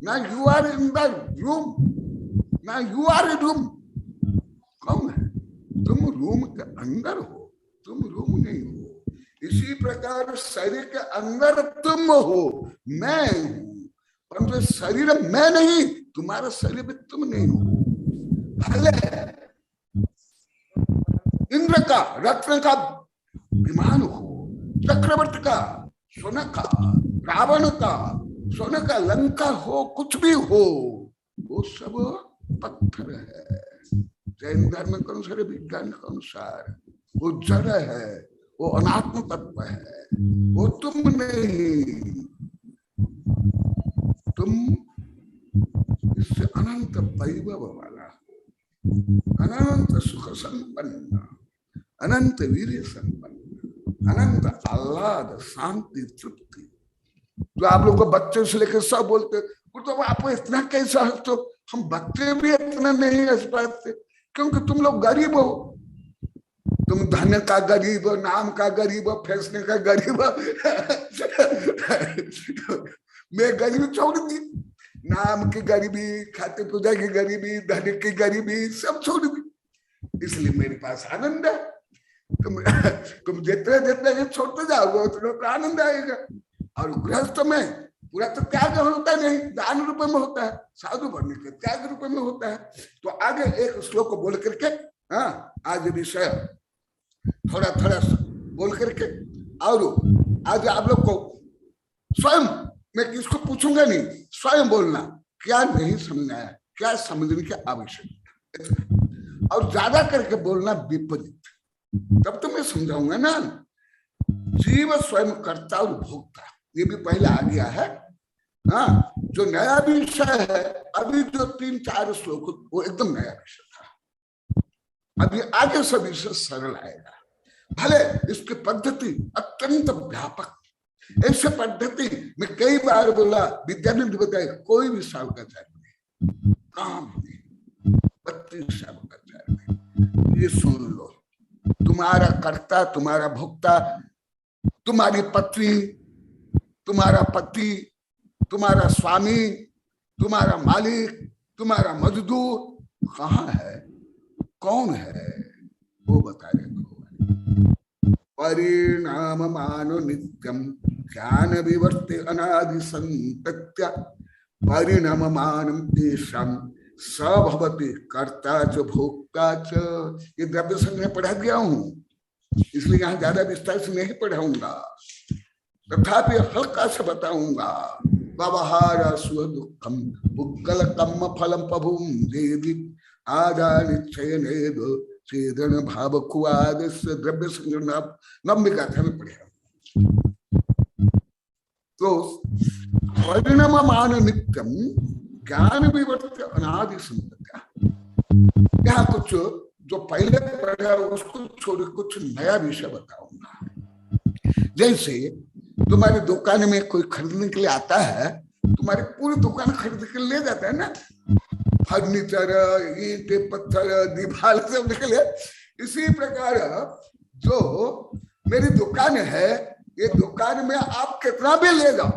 ना you are in the room, ना यू आर इन रूम। कौन है? तुम रूम के अंदर हो, तुम रूम नहीं हो। इसी प्रकार शरीर के अंदर तुम हो, मैं हूं, परंतु शरीर मैं नहीं, तुम्हारा शरीर में तुम नहीं हो। भले इंद्र का, रत्न का विमान हो, चक्रवर्ती का, सोने का, रावण का, सोने का लंका हो, कुछ भी हो, वो सब पत्थर है। जैन धर्म के अनुसार, विज्ञान के अनुसार वो जड़ है, वो अनात्म तत्व है, वो तुम नहीं। तुम इससे अनंत वैभव वाला, अनंत सुख संपन्न, अनंत वीर्य संपन्न, अनंत आह्लाद, शांति, तृप्ति। तो आप लोग को बच्चे से लेकर सब बोलते, तो आप इतना कैसा है? तो हम बच्चे भी इतना नहीं हंस पाते, क्योंकि तुम लोग गरीब हो। तुम धन का गरीब, नाम का गरीब, फैसले का गरीब। मैं गरीबी छोड़ दी, नाम की गरीबी, खाते पूजा की गरीबी, धन की गरीबी सब छोड़ दी, इसलिए मेरे पास आनंद है। तुम जितने जितने छोड़ते जाओगे उतना तो आनंद आएगा। और गृहस्थ में पूरा तो त्याग होता नहीं, दान रूप में होता है, साधु बनने के त्याग रूप में होता है। तो आगे एक श्लोक को बोल करके, हाँ, आज विषय थोड़ा थोड़ा बोल करके, और आज आप लोग को स्वयं, मैं किसको पूछूंगा नहीं, स्वयं बोलना क्या नहीं समझना है, क्या समझने की आवश्यकता, और ज्यादा करके बोलना विपरीत, तब तो मैं समझाऊंगा ना। जीव स्वयं कर्ता और भोक्ता, ये भी पहले आ गया है। हाँ, जो नया विषय है, अभी जो 3-4 श्लोक वो एकदम नया विषय था, अभी आगे सब विषय सरल आएगा। भले इसकी पद्धति अत्यंत व्यापक, ऐसे पद्धति में कई बार बोला, विद्यानंद बताए कोई भी साल का चार्य नहीं, काम नहीं, 32 साल का चार्य नहीं। ये सुन लो, तुम्हारा कर्ता, तुम्हारा भोक्ता, तुम्हारी पत्नी, तुम्हारा पति, तुम्हारा स्वामी, तुम्हारा मालिक, तुम्हारा मजदूर कहाँ है, कौन है, वो बता रहे हो। परिणाम मानो नित्यम ज्ञान विवर्ते अनादि संतत्या परिणाम मानम तेषाम सभवति कर्ता च भोक्ता च। ये द्रव्य संघ में पढ़ा गया हूं, इसलिए यहाँ ज्यादा विस्तार से नहीं पढ़ाऊंगा, तथापि हल्का से बताऊंगा। व्यवहार सुदुखम पुक्कल कम फलम पभुम देवी आदानिच्छयनेद चेदन भाव खुआद से द्रव्य संग्रह नम्बिका था में पढ़ा। तो परिणाम मान नित्यम ज्ञान विवर्त अनादि संतत्या, यहाँ कुछ जो पहले पढ़ा उसको छोड़ कुछ नया विषय बताऊंगा। जैसे तुम्हारी दुकान में कोई खरीदने के लिए आता है, तुम्हारी पूरी दुकान खरीद के ले जाता है ना, फर्नीचर, ईंटे, पत्थर, दीवार सब निकले। इसी प्रकार जो मेरी दुकान है, ये दुकान में आप कितना भी ले जाओ,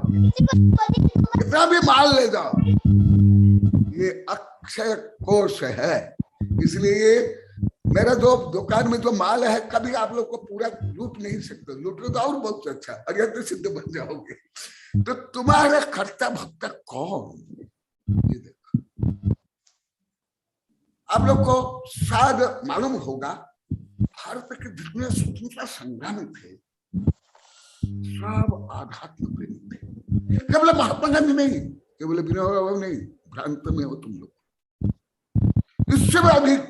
कितना भी माल ले जाओ, ये अक्षय कोश है। इसलिए मेरा जो दुकान में जो माल है, कभी आप लोग को पूरा लूट नहीं सकते, लूटो तो और बहुत अच्छा, अगर तो सिद्ध बन जाओगे। तो तुम्हारा कर्ता भक्ता कौन, ये देखो। आप लोग को शायद मालूम होगा, भारत के जितने स्वतंत्रता संग्रामी थे सब आध्यात्म प्रेमी थे, केवल महात्मा गांधी नहीं, केवल विनोबा भावे नहीं, भ्रांत में हो तुम लोग। इससे भी अधिक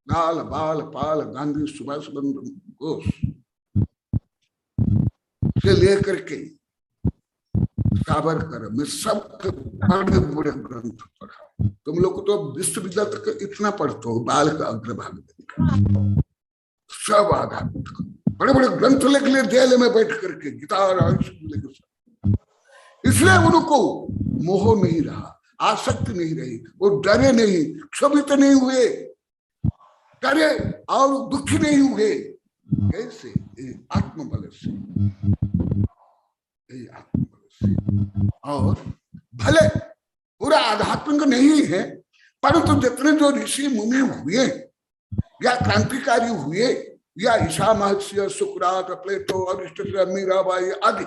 लाल बाल पाल गांधी, सुभाष चंद्र बोस से लेकर के सावरकर में सबके बड़े बड़े ग्रंथ पढ़ा। तुम लोग को तो विश्वविद्यालय तक इतना पढ़ते हो, बाल का अग्रभाग सब आध्यात्मिक बड़े बड़े ग्रंथ लिख लिए जेल में बैठ करके, गीता, इसलिए उनको मोह नहीं रहा, आसक्ति नहीं रही, वो डरे नहीं, क्षोभित नहीं हुए, डरे और दुखी नहीं हुए। कैसे? आत्मबल से, आत्मबल से। और भले पूरा आध्यात्मिक नहीं है, परंतु जितने जो ऋषि मुनि हुए या क्रांतिकारी हुए, या ईशा महर्षि, सुकरात, प्लेटो, अरिस्टोटल, मीराबाई आदि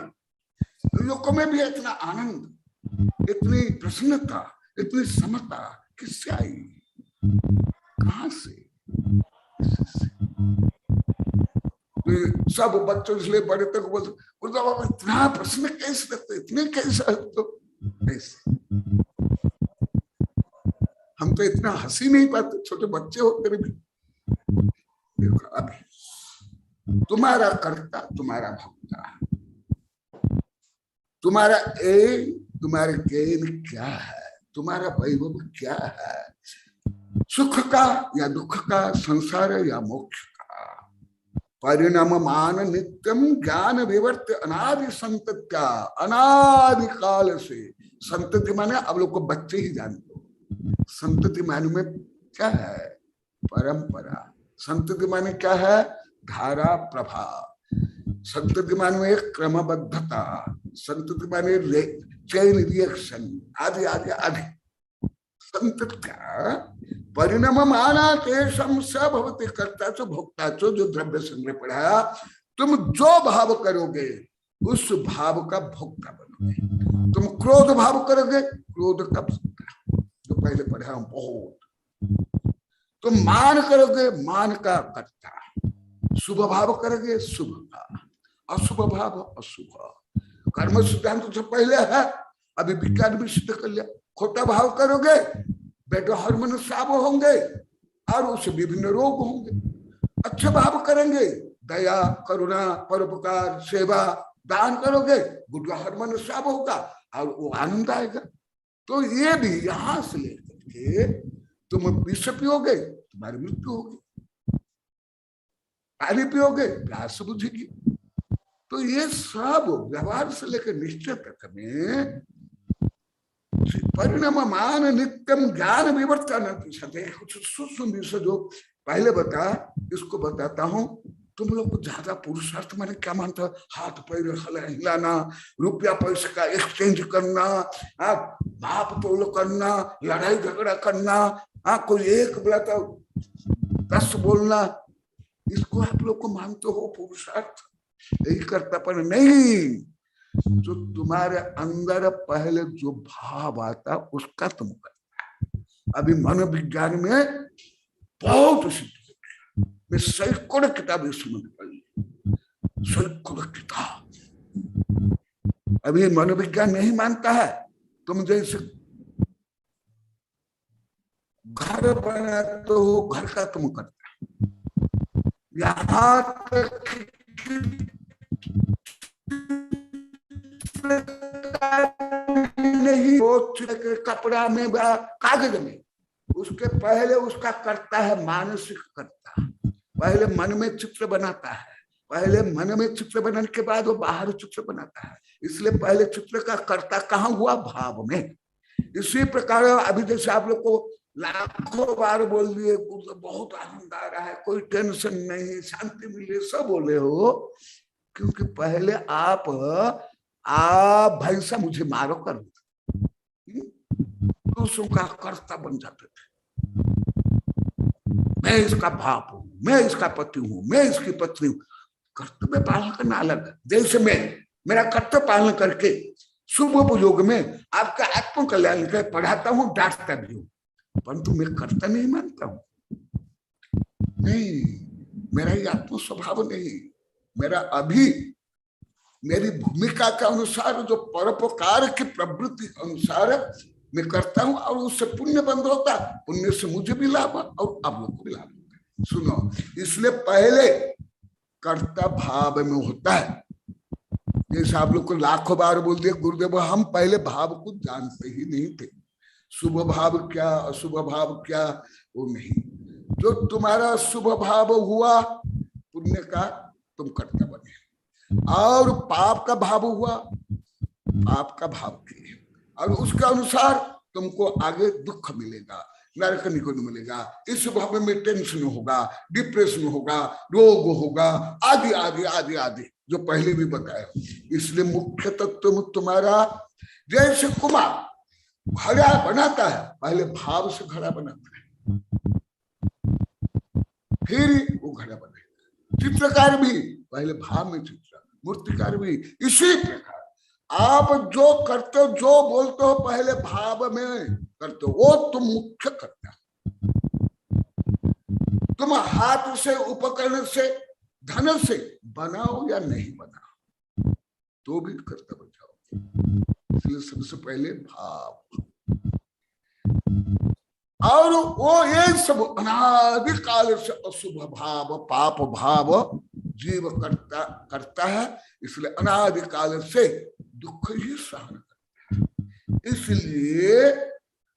लोगों में भी इतना आनंद, इतनी प्रसन्नता, इतनी समता किससे आई, कहां से? सब बच्चों इसलिए बड़े तक बोलते बाबा इतना प्रश्न कैसे लगते, इतने कैसे हंसते, कैसे? हम तो इतना हंसी नहीं पाते, छोटे बच्चे होकर भी। देखो अभी तुम्हारा कर्ता, तुम्हारा भक्ता, तुम्हारा एम, तुम्हारे गेन क्या है, तुम्हारा वैभव क्या है, सुख का या दुख का, संसार या मोक्ष का। परिणाम मान नित्यम ज्ञान विवर्त अनादि संतत्या, अनादि काल से। संतति माने अब लोग को बच्चे ही जानते हो, संतति माने में क्या है? परंपरा, संतति माने क्या है? धारा प्रभाव। संतति माने क्रमबद्धता, संतति माने चेन रिएक्शन आदि आदि आदि। संतत्या परिणाम माना तेषम स भवति कर्ता च भोक्ता च। जो द्रव्य संग्रह पढ़ाया, तुम जो भाव करोगे उस भाव का भोक्ता बनोगे। तुम क्रोध भाव करोगे, क्रोध का भोक्ता, जो पहले पढ़ा हूं बहुत। तुम मान करोगे, मान का कर्ता। शुभ भाव करोगे, शुभ का। अशुभ भाव, अशुभ। कर्म सिद्धांत से पहले है, अभी विज्ञान भी सिद्ध कर लिया। खोटा भाव करोगे, बेटा हार्मोन साब होंगे और उससे विभिन्न रोग होंगे। अच्छे भाव करेंगे, दया, करुणा, परोपकार, सेवा, दान करोगे, गुड्डा हार्मोन साब होगा और वो आनंद आएगा। तो ये भी यहां से लेकर के तुम विष पियोगे, तुम्हारी मृत्यु होगी। पानी पियोगे, प्यास बुझेगी। तो ये सब व्यवहार से लेकर निश्चय तक में परिणाम मान नित्यम ज्ञान विवर्तन। कुछ सूक्ष्म विषय जो पहले बता, इसको बताता हूं। तुम लोग को ज्यादा पुरुषार्थ मैंने क्या मानता? हाथ पैर हिलाना, रुपया पैसे का एक्सचेंज करना, भाप तोल करना, लड़ाई झगड़ा करना, कोई एक बोला तो 10 बोलना, इसको आप लोग को मानते हो पुरुषार्थ? यही करता पर नहीं। जो तुम्हारे अंदर पहले जो भाव आता उसका तुम करता। अभी मनोविज्ञान में बहुत सिद्ध हो गया। मैं सैकड़ों किताबें इसमें पढ़ी, सैकड़ों किताब। अभी मनोविज्ञान नहीं मानता है। तुम जैसे घर बनाते हो, घर का तुम करता। यहां तक नहीं, वो कपड़ा में, कागज में, उसके पहले उसका करता है मानसिक करता। पहले मन में चित्र बनाता है, पहले मन में चित्र बनाने के बाद वो बाहर चित्र बनाता है। इसलिए पहले चित्र का कर्ता कहाँ हुआ? भाव में। इसी प्रकार अभी जैसे आप लोग को लाखों बार बोल दिए, बहुत आनंद आ रहा है, कोई टेंशन नहीं, शांति मिले, सब बोले हो, क्योंकि पहले आप भैंसा मुझे मारो कर दूसरों का कर्ता बन जाते थे। मैं इसका बाप हूं, मैं इसका पति हूं, मैं इसकी पत्नी हूं। कर्तव्य पालन करना अलग है। जैसे मैं मेरा कर्तव्य पालन करके शुभ उपयोग में आपका आत्म कल्याण कर पढ़ाता हूं, डांटता भी हूं, परंतु मैं कर्ता नहीं मानता हूं। नहीं, मेरा ये आत्म स्वभाव नहीं। मेरा अभी मेरी भूमिका के अनुसार, जो परोपकार की प्रवृत्ति अनुसार मैं करता हूं, और उससे पुण्य बंद होता। पुण्य से मुझे भी लाभ और आप लोग को भी लाभ होता है। सुनो, इसलिए पहले कर्ता भाव में होता है। जैसे आप लोग को लाखों बार बोल दिया गुरुदेव, हम पहले भाव को जानते ही नहीं थे। शुभ भाव क्या, अशुभ भाव क्या, वो नहीं। जो तुम्हारा शुभ भाव हुआ, पुण्य का तुम कर्ता बने, और पाप का भाव हुआ, पाप का भाव किए, और उसके अनुसार तुमको आगे दुख मिलेगा, नरक निकुंज मिलेगा। इस भाव में टेंशन होगा, डिप्रेशन होगा, रोग होगा, आदि आदि आदि आदि, जो पहले भी बताया। इसलिए मुख्य तत्व तुम्हारा, जैसे कुमार घड़ा बनाता है, पहले भाव से घड़ा बनाता है, फिर वो घड़ा बनेगा। चित्रकार भी पहले भाव में चित्र, मूर्तिकार भी इसी प्रकार। आप जो करते हो, जो बोलते हो, पहले भाव में करते हो, वो तुम मुख्य करते हो। तुम हाथ से, उपकरण से, धन से बनाओ या नहीं बनाओ, तो भी करते बचाओ। इसलिए सबसे पहले भाव, और वो ये सब अनादिकाल से अशुभ भाव, पाप भाव जीव करता है। इसलिए अनादिकाल से दुख ही सहन करता है। इसलिए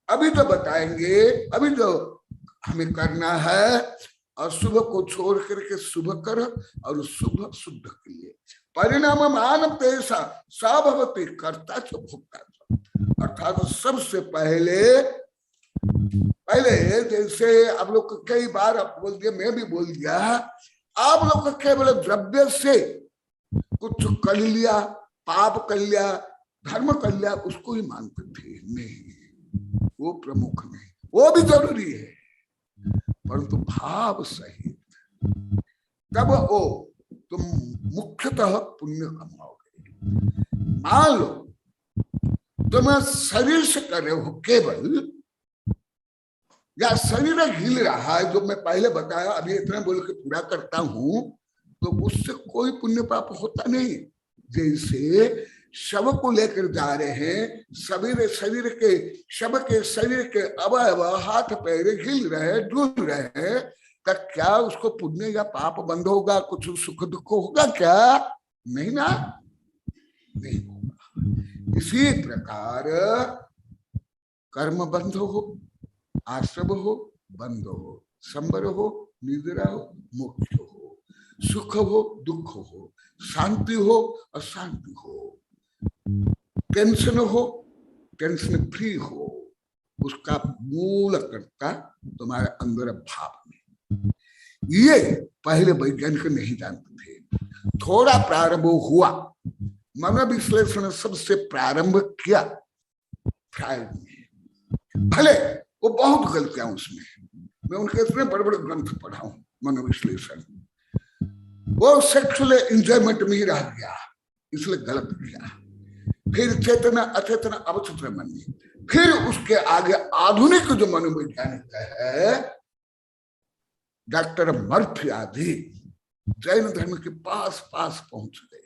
अभी तो बताएंगे, अभी जो हमें करना है, अशुभ को छोड़ करके शुभ कर, और शुभ शुद्ध के लिए परिणाम मानव तेसा साभवती कर्ता च भोक्ता। अर्थात सबसे पहले पहले जैसे आप लोग को कई बार आप बोल दिया, मैं भी बोल दिया, आप लोग को केवल द्रव्य से कुछ कर लिया, पाप कर लिया, धर्म कर लिया, उसको ही मानते थे। नहीं, वो प्रमुख नहीं, वो भी जरूरी है, परंतु भाव सहित, तब वो तुम मुख्यतः पुण्य कमाओगे। मान लो तुम शरीर से कर रहे हो केवल, या शरीर हिल रहा है, जो मैं पहले बताया, अभी इतना बोल के पूरा करता हूं, तो उससे कोई पुण्य प्राप्त होता नहीं। जैसे शव को लेकर जा रहे हैं, शरीर के शव के शरीर के अवयव हाथ पैर हिल रहे, डूल रहे हैं, तो क्या उसको पुण्य या पाप बंद होगा? कुछ सुख दुख होगा क्या? नहीं ना, नहीं होगा। इसी प्रकार कर्म बंध हो, आश्रम हो, बंध हो, संबर हो, निद्रा हो, मोक्ष हो, सुख हो, दुख हो, शांति हो, अशांति हो, टेंशन हो, टेंशन फ्री हो, उसका मूल कर्ता तुम्हारे अंदर भाव में। ये पहले वैज्ञानिक नहीं जानते थे। थोड़ा प्रारंभ हुआ, मनोविश्लेषण सबसे प्रारंभ किया फ्रायड ने। भले वो बहुत गलतियां उसमें, मैं उनके इतने बड़े बड़े ग्रंथ पढ़ा हूं मनोविश्लेषण, वो सेक्सुअल एंजॉयमेंट में ही रह गया, इसलिए गलत किया। फिर चेतना अचेतना अवचेतना मन में, फिर उसके आगे आधुनिक जो मनोवैज्ञानिक है, डॉक्टर मर्फी आदि जैन धर्म के पास पहुंच गए,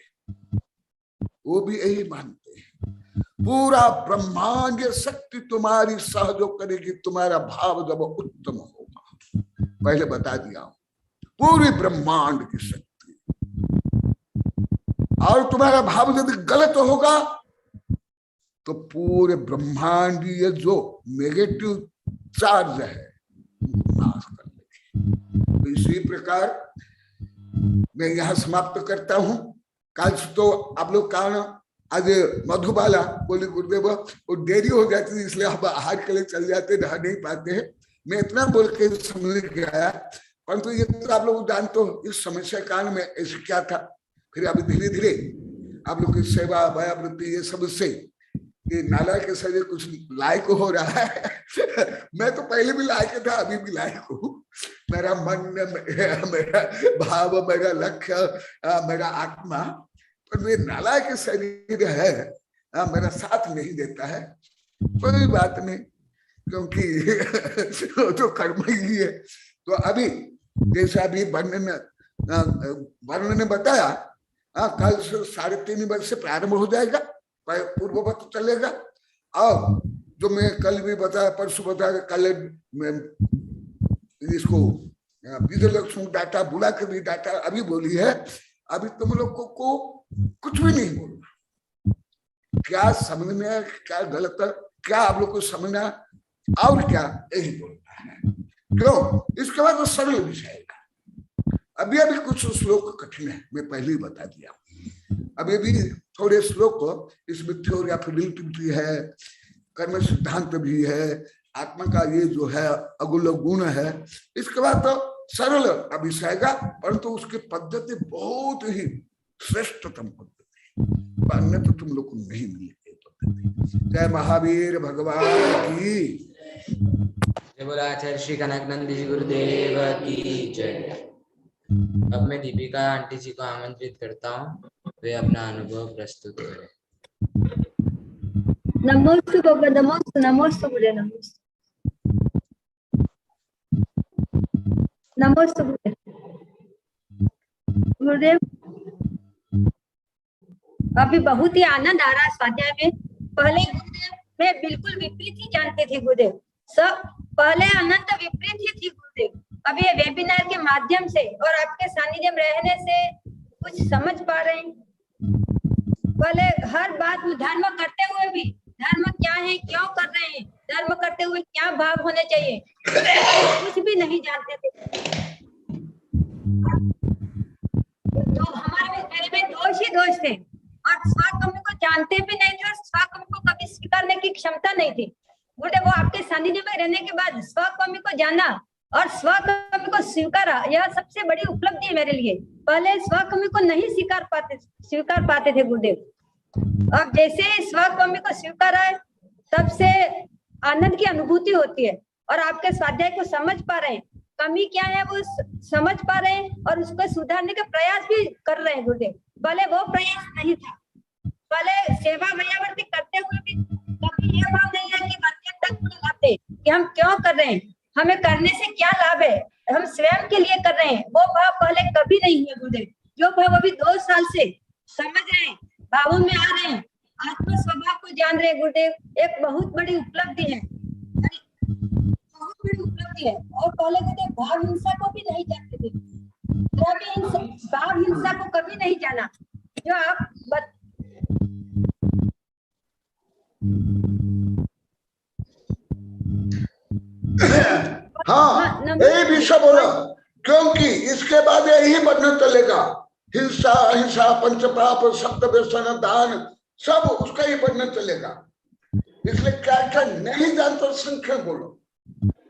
वो भी यही मानते हैं पूरा ब्रह्मांड शक्ति तुम्हारी सहयोग करेगी तुम्हारा भाव जब उत्तम होगा। पहले बता दिया, पूरी ब्रह्मांड की शक्ति, और तुम्हारा भाव यदि गलत होगा तो पूरे ब्रह्मांडीय जो नेगेटिव चार्ज है नाश कर लेगी। तो इसी प्रकार मैं यहां समाप्त करता हूं। कल तो आप लोग कारण आज मधुबाला बोले गुरुदेव वो देरी हो जाती है, इसलिए हम आहार के लिए चल जाते, रह नहीं पाते हैं। मैं इतना बोल के समझ के आया, परंतु ये तो आप लोग जानते हो इस समस्या काल में ऐसे क्या था। फिर अभी धीरे धीरे आप लोग की सेवा भयावृत्ति ये सब से ये नाला के शरीर कुछ लायक हो रहा है। मैं तो पहले भी लायक था, अभी भी लायक हूँ। मेरा मन, मेरा भाव, मेरा लक्ष्य, मेरा आत्मा, पर वे नाला के शरीर है, मेरा साथ नहीं देता है। कोई बात नहीं, क्योंकि तो कर्म ही है। तो अभी जैसा अभी वर्ण ने बताया, कल से 3.5 वर्ष से प्रारंभ हो जाएगा, पूर्ववत चलेगा। और जो मैं कल भी बताया, परसों बताया, कल इसको विजयलक्ष्मी डाटा बुला के भी डाटा अभी बोली है। अभी तुम लोग को कुछ भी नहीं बोलना, क्या समझना, क्या गलत, क्या आप लोग को समझना और क्या, यही बोलना है। क्यों? इसके बाद तो सरल विषय है। अभी कुछ श्लोक कठिन है, मैं पहले ही बता दिया। अभी भी थोड़े श्लोक इसमें थ्योरी ऑफ रिलेटिविटी है, कर्म सिद्धांत भी है, आत्मा का ये जो है अगुल गुण है। इसके बाद तो सरल अभिषेगा, परंतु उसकी पद्धति बहुत ही श्रेष्ठतम पद्धति, अन्य तो तुम लोग को नहीं मिलेगी पद्धति। जय महावीर भगवान की जय। बोला आचार्य श्री कनकनंदी जी गुरुदेव की जय। अब मैं दीपिका आंटी जी को आमंत्रित करता हूँ, वे अपना अनुभव प्रस्तुत करें। नमोस्तु बाबा, नमोस्तु, नमोस्तु गुरुदेव, नमोस्तु, नमोस्तु गुरुदेव। अभी बहुत ही आनंद आ रहा है स्वाध्याय में। पहले गुरुदेव मैं बिल्कुल विपरीत ही जानते थे गुरुदेव, सब पहले अनंत विपरीत ही थी गुरुदेव। अभी ये वेबिनार के माध्यम से और आपके सानिध्य में रहने से कुछ समझ पा रहे हैं। पहले हर बात में धर्म करते हुए भी, धर्म क्या है, क्यों कर रहे हैं, धर्म करते हुए क्या भाव होने चाहिए, कुछ भी नहीं जानते थे। तो हमारे में दोष ही दोष थे, और स्वकर्म को जानते भी नहीं थे, और स्वकर्म को कभी स्वीकारने की क्षमता नहीं थी। गुरुदेव वो आपके सानिध्य में रहने के बाद स्वकर्मी को जाना और स्वकर्मी को स्वीकारा, यह सबसे बड़ी उपलब्धि है मेरे लिए। पहले स्वकर्मी को नहीं स्वीकार पाते थे गुरुदेव। अब जैसे ही स्वकर्मी को स्वीकारा है तब से आनंद की अनुभूति होती है और आपके स्वाध्याय को समझ पा रहे हैं, कमी क्या है वो समझ पा रहे हैं और उसको सुधारने का प्रयास भी कर रहे हैं गुरुदेव। पहले वो प्रयास नहीं था, पहले सेवा वैयावर्ती करते हुए भी कभी ये भाव नहीं है कि बच्चे तक लाते कि हम क्यों कर रहे हैं, हमें करने से क्या लाभ है, हम स्वयं के लिए कर रहे हैं, वो भाव पहले कभी नहीं है गुरुदेव। जो भाव अभी 2 साल से समझ रहे हैं, भावों में आ रहे हैं, आत्म स्वभाव को जान रहे हैं गुरुदेव, एक बहुत बड़ी उपलब्धि है, बहुत बड़ी उपलब्धि है। और पहले गुरुदेव भाव हिंसा को भी नहीं जानते थे, भाव हिंसा को कभी नहीं जाना। जो आप हाँ यही विषय बोलो, क्योंकि इसके बाद यही वर्णन चलेगा, हिंसा अहिंसा पंचपाप सप्त व्यसन दान सब उसका ही वर्णन चलेगा। इसलिए क्या क्या नहीं जानते संख्या बोलो,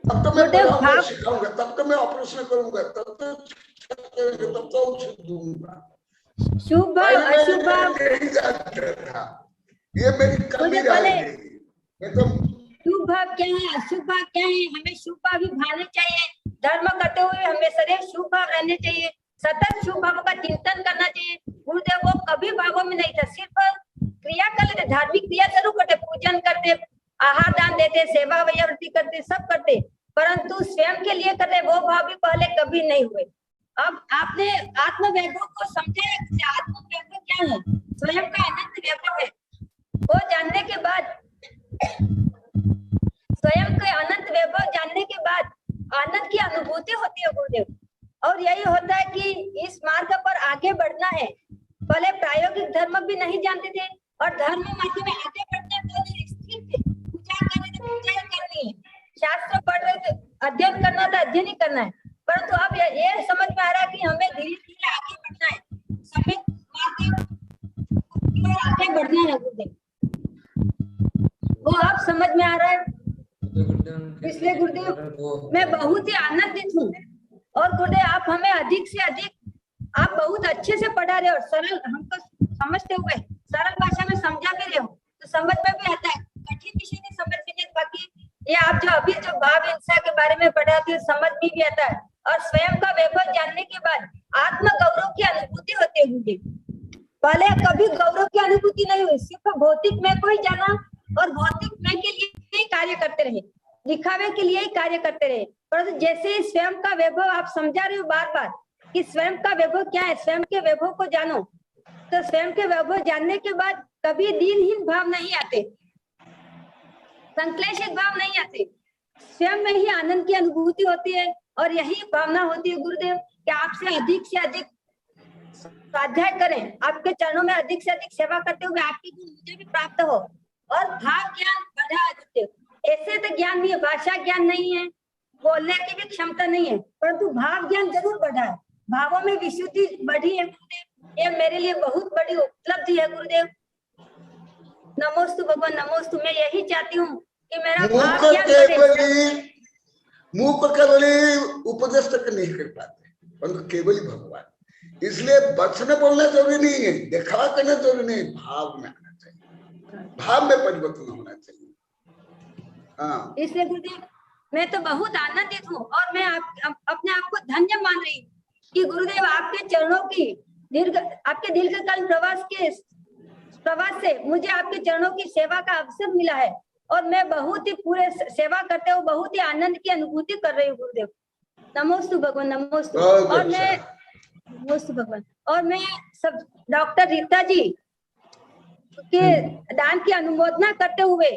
तब तो मैं पढ़ाऊंगा सिखाऊंगा, तब तो मैं ऑपरेशन करूंगा, तब तो उसे दूंगा। शुभ अशुभ नहीं जानता था, ये मेरी कमी रही। शुभ भाव क्या है अशुभ भाव क्या है, हमें शुभ भाव भी भावने चाहिए, धर्म करते हुए हमें सदैव शुभ भाव रहने चाहिए, सतत शुभ भावों का चिंतन करना चाहिए। गुरुदेव वो कभी भावों में नहीं था, सिर्फ क्रिया कर लेते, धार्मिक क्रिया जरूर करते, पूजन करते, आहार दान देते, सेवा वैयावर्ती करते, सब करते, परंतु स्वयं के लिए करते वो भाव भी पहले कभी नहीं हुए। अब आपने आत्म वैभव को समझा, आत्म वैभव क्या है, स्वयं का अनंत वैभव है, वो जानने के बाद, स्वयं के अनंत वैभव जानने के बाद आनंद की अनुभूति होती है गुरुदेव। और यही होता है कि इस मार्ग पर आगे बढ़ना है। पहले प्रायोगिक धर्म भी नहीं जानते थे और धर्म मार्ग में आगे बढ़ने के लिए स्थिर थे, पूजा करनी तो पूजा ही करनी है, शास्त्र पढ़ रहे थे, अध्ययन करना था अध्ययन ही करना है, परंतु अब ये समझ में आ रहा है कि हमें धीरे धीरे आगे बढ़ना है, समय आगे बढ़ना है गुरुदेव, वो अब समझ में आ रहा है। इसलिए गुरुदेव मैं बहुत ही आनंदित हूँ और गुरुदेव आप हमें अधिक से अधिक, आप बहुत अच्छे से पढ़ा रहे हो, सरल हमको समझते हुए सरल भाषा में समझा भी रहे हो, तो समझ में भी आता है, कठिन विषय नहीं समझ में नहीं, बाकी ये आप जो अभी जो भाव हिंसा के बारे में पढ़ाते हो समझ में भी आता है। और स्वयं का वैभव जानने के बाद आत्म गौरव की अनुभूति होती है गुरुदेव। पहले कभी गौरव की अनुभूति नहीं हुई, सिर्फ भौतिक मैं को ही जाना और भौतिक मैं के लिए ही कार्य करते रहे, दिखावे के लिए ही कार्य करते रहे, परंतु जैसे ही स्वयं का वैभव आप समझा रहे हो बार बार कि स्वयं का वैभव क्या है, स्वयं के वैभव को जानो, तो स्वयं के वैभव जानने के बाद कभी दीनहीन भाव नहीं आते, संक्लेशित भाव नहीं आते, स्वयं में ही आनंद की अनुभूति होती है। और यही भावना होती है गुरुदेव कि आपसे अधिक स्वाध्याय करें, आपके चरणों में अधिक से अधिक सेवा करते हुए आपकी गुण मुझे भी प्राप्त हो और भाव ज्ञान बढ़ा गुरुदेव। ऐसे तो ज्ञान नहीं है, भाषा ज्ञान नहीं है, बोलने की भी क्षमता नहीं है, परंतु भाव ज्ञान जरूर बढ़ा है, भावों में विशुद्धि बढ़ी है गुरुदेव, ये मेरे लिए बहुत बड़ी उपलब्धि है गुरुदेव। नमोस्तु भगवान नमोस्तु। मैं यही चाहती हूँ कि मेरा भाव ज्ञान मुंह को केवल उपदेश तक नहीं कर पाते, परंतु केवल भगवान, इसलिए वचन बोलना जरूरी नहीं है, दिखावा करना जरूरी नहीं, भाव में आना चाहिए, भाव में परिवर्तन होना चाहिए। हाँ इसलिए गुरुदेव मैं तो बहुत आनंदित हूँ और मैं अपने आप को धन्य मान रही हूँ कि गुरुदेव आपके चरणों की आपके दीर्घकालीन प्रवास से मुझे आपके चरणों की सेवा का अवसर मिला है और मैं बहुत ही पूरे सेवा करते हुए बहुत ही आनंद की अनुभूति कर रही हूँ गुरुदेव। नमोस्तु भगवान नमोस्तु। और मैं नमोस्तु भगवान, और मैं सब डॉक्टर रीता जी के दान की अनुमोदना करते हुए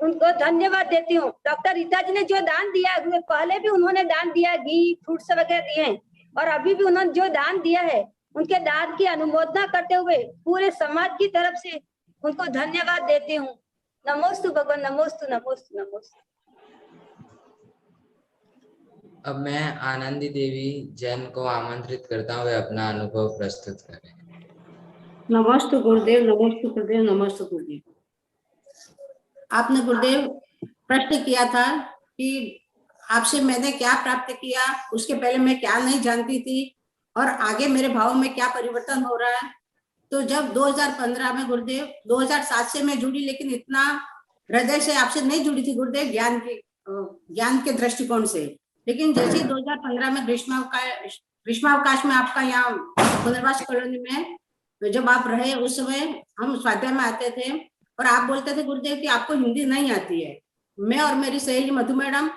उनको धन्यवाद देती हूँ। डॉक्टर रीता जी ने जो दान दिया है, पहले भी उन्होंने दान दिया, घी फ्रूट्स वगैरह दिए हैं, और अभी भी उन्होंने जो दान दिया है उनके दान की अनुमोदना करते हुए पूरे समाज की तरफ से उनको धन्यवाद देती हूँ। नमोस्तु भगवान नमोस्तु नमोस्तु नमोस्तु। अब मैं आनंदी देवी जैन को आमंत्रित करता हूँ, वे अपना अनुभव प्रस्तुत करें। नमस्ते गुरुदेव, नमस्ते गुरुदेव, नमस्ते गुरुदेव। आपने गुरुदेव प्रश्न किया था कि आपसे मैंने क्या प्राप्त किया, उसके पहले मैं क्या नहीं जानती थी और आगे मेरे भाव में क्या परिवर्तन हो रहा है। तो जब 2015 में गुरुदेव, 2007 से मैं जुड़ी, लेकिन इतना हृदय से आपसे नहीं जुड़ी थी गुरुदेव, ज्ञान के दृष्टिकोण से। लेकिन जैसे 2015 में ग्रीष्मावकाश में आपका यहाँ पुनर्वास कॉलोनी में जब आप रहे, उस समय हम स्वाध्याय में आते थे और आप बोलते थे गुरुदेव कि आपको हिंदी नहीं आती है। मैं और मेरी सहेली मधु मैडम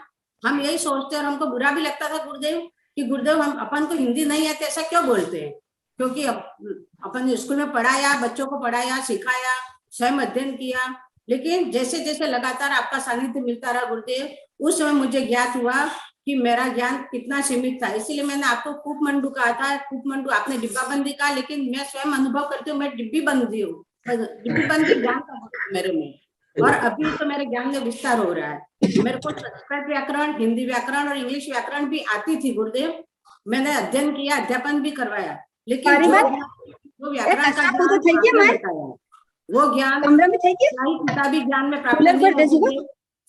हम यही सोचते और हमको बुरा भी लगता था गुरुदेव कि गुरुदेव हम अपन को हिंदी नहीं आती, ऐसा क्यों बोलते हैं? क्योंकि अपन स्कूल में पढ़ाया, बच्चों को पढ़ाया, सिखाया, स्वयं अध्ययन किया। लेकिन जैसे जैसे लगातार आपका सानिध्य मिलता रहा गुरुदेव, उस समय मुझे ज्ञात हुआ कि मेरा ज्ञान कितना सीमित था। इसीलिए मैंने आपको कूपमंडू कहा था। कूपमंडू आपने डिब्बाबंदी कहा, लेकिन मैं स्वयं अनुभव करती हूँ, मैं डिब्बी बंदी हूँ, डिब्बी बंदी ज्ञान का मेरे में। और अभी तो मेरे ज्ञान में विस्तार हो रहा है। मेरे को संस्कृत व्याकरण, हिंदी व्याकरण और इंग्लिश व्याकरण भी आती थी गुरुदेव। मैंने अध्ययन किया, अध्यापन भी करवाया, लेकिन जो व्याकरण का ज्ञान बताया वो ज्ञान किताबी ज्ञान में प्राप्त नहीं हुआ।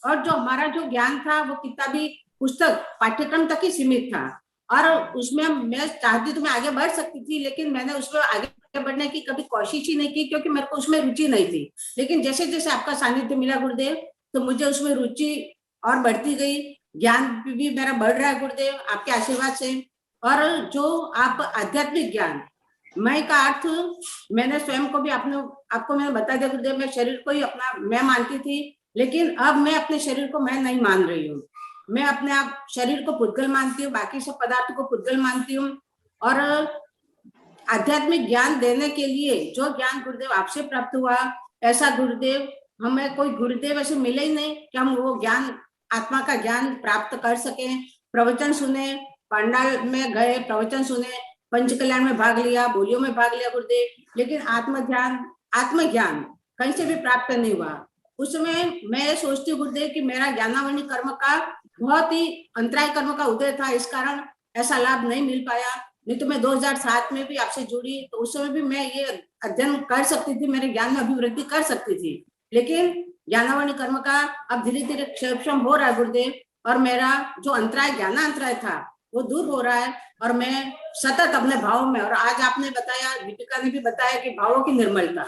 और जो हमारा जो ज्ञान था वो किताबी पुस्तक पाठ्यक्रम तक ही सीमित था। और उसमें मैं चाहती तो मैं आगे बढ़ सकती थी, लेकिन मैंने उसमें आगे बढ़ने की कभी कोशिश ही नहीं की, क्योंकि मेरे को उसमें रुचि नहीं थी। लेकिन जैसे जैसे आपका सानिध्य मिला गुरुदेव, तो मुझे उसमें रुचि और बढ़ती गई, ज्ञान भी मेरा बढ़ रहा है गुरुदेव आपके आशीर्वाद से। और जो आप आध्यात्मिक ज्ञान, मैं का अर्थ मैंने स्वयं को भी आपको मैंने बता दिया गुरुदेव, मैं शरीर को ही अपना मैं मानती थी, लेकिन अब मैं अपने शरीर को मैं नहीं मान रही हूँ। मैं अपने आप शरीर को पुद्गल मानती हूँ, बाकी सब पदार्थ को पुद्गल मानती हूँ। और आध्यात्मिक ज्ञान देने के लिए जो ज्ञान गुरुदेव आपसे प्राप्त हुआ, ऐसा गुरुदेव हमें कोई गुरुदेव ऐसे मिले ही नहीं कि हम वो ज्ञान, आत्मा का ज्ञान प्राप्त कर सके। प्रवचन सुने, पंडाल में गए, प्रवचन सुने, पंच कल्याण में भाग लिया, बोलियों में भाग लिया गुरुदेव, लेकिन आत्मज्ञान कहीं से भी प्राप्त नहीं हुआ। उस समय मैं ये सोचती हूँ गुरुदेव कि मेरा ज्ञानावनी कर्म का बहुत ही अंतराय कर्म का उदय था, इस कारण ऐसा लाभ नहीं मिल पाया। नहीं तो मैं 2007 में भी आपसे जुड़ी, तो उस समय भी मैं ये अध्ययन कर सकती थी, मेरे ज्ञान में अभिवृद्धि कर सकती थी। लेकिन ज्ञानावनी कर्म का अब धीरे धीरे क्षेम हो रहा है गुरुदेव, और मेरा जो अंतराय ज्ञानांतराय था वो दूर हो रहा है, और मैं सतत अपने भाव में, और आज आपने बताया, दीपिका ने भी बताया कि भावों की निर्मलता,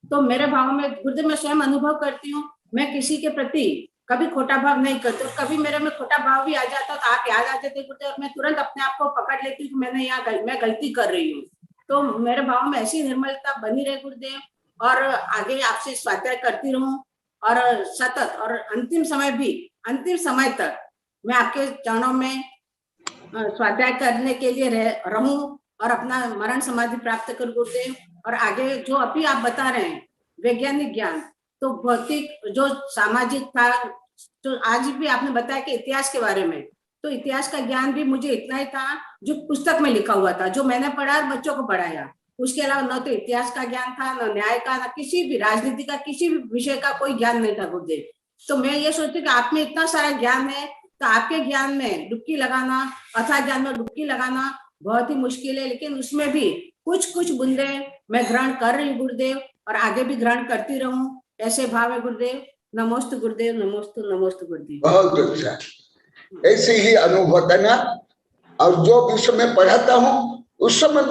तो मेरे भाव में गुरुदेव मैं स्वयं अनुभव करती हूँ, मैं किसी के प्रति कभी खोटा भाव नहीं करती। कभी मेरे में खोटा भाव भी आ जाता तो आप याद आ जाते गुरुदेव, और मैं तुरंत अपने आप को पकड़ लेती हूँ कि मैंने मैं गलती कर रही हूँ। तो मेरे भाव में ऐसी निर्मलता बनी रहे गुरुदेव, और आगे आपसे स्वाध्याय करती रहूं, और सतत और अंतिम समय तक मैं आपके चरणों में स्वाध्याय करने के लिए रहूं और अपना मरण समाधि प्राप्त कर गुरुदेव। और आगे जो अभी आप बता रहे हैं वैज्ञानिक ज्ञान, तो भौतिक जो सामाजिक था, तो आज भी आपने बताया कि इतिहास के बारे में, तो इतिहास का ज्ञान भी मुझे इतना ही था जो पुस्तक में लिखा हुआ था, जो मैंने पढ़ा और बच्चों को पढ़ाया। उसके अलावा न तो इतिहास का ज्ञान था, न न्याय का, न किसी भी राजनीति का, किसी भी विषय का कोई ज्ञान नहीं था गुरुदेव। तो मैं ये सोचती हूँ कि आप में इतना सारा ज्ञान है, तो आपके ज्ञान में डुबकी लगाना, अथाह ज्ञान में डुबकी लगाना बहुत ही मुश्किल है, लेकिन उसमें भी कुछ कुछ बूंदे मैं ग्रहण कर रही हूँ गुरुदेव, और आगे भी ग्रहण करती रहूं, ऐसे भाव है गुरुदेव। नमोस्तु गुरुदेव, नमोस्तु गुरुदेव। बहुत अच्छा, ऐसे ही अनुभव करना, और जो विषय में पढ़ाता हूँ उस समय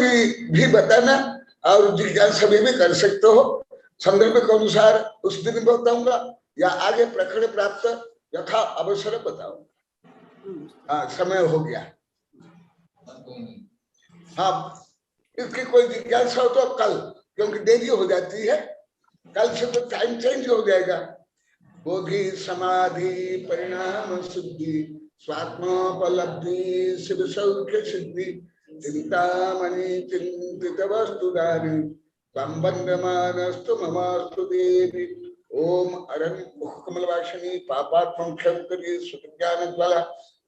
भी बताना, और जिज्ञासा भी कर सकते हो। संदर्भ के अनुसार उस दिन बताऊंगा या आगे प्रखर प्राप्त यथा अवसर बताऊंगा। हाँ, समय हो गया। हाँ, इसकी कोई जिज्ञासा हो तो कल, क्योंकि देरी हो जाती है, कल से तो टाइम चेंज हो जाएगा। बोधि समाधि परिणाम सिद्धि स्वात्मोपलब्धि शिव सौख्य सिद्धि चिंतामणि चिंतित वस्तुदानि त्वं वन्दमानस्तु ममास्तु देवी। ओम अरण्य मुख कमलवासिनी पापात्मं क्षमकरी सुज्ञान ज्वाला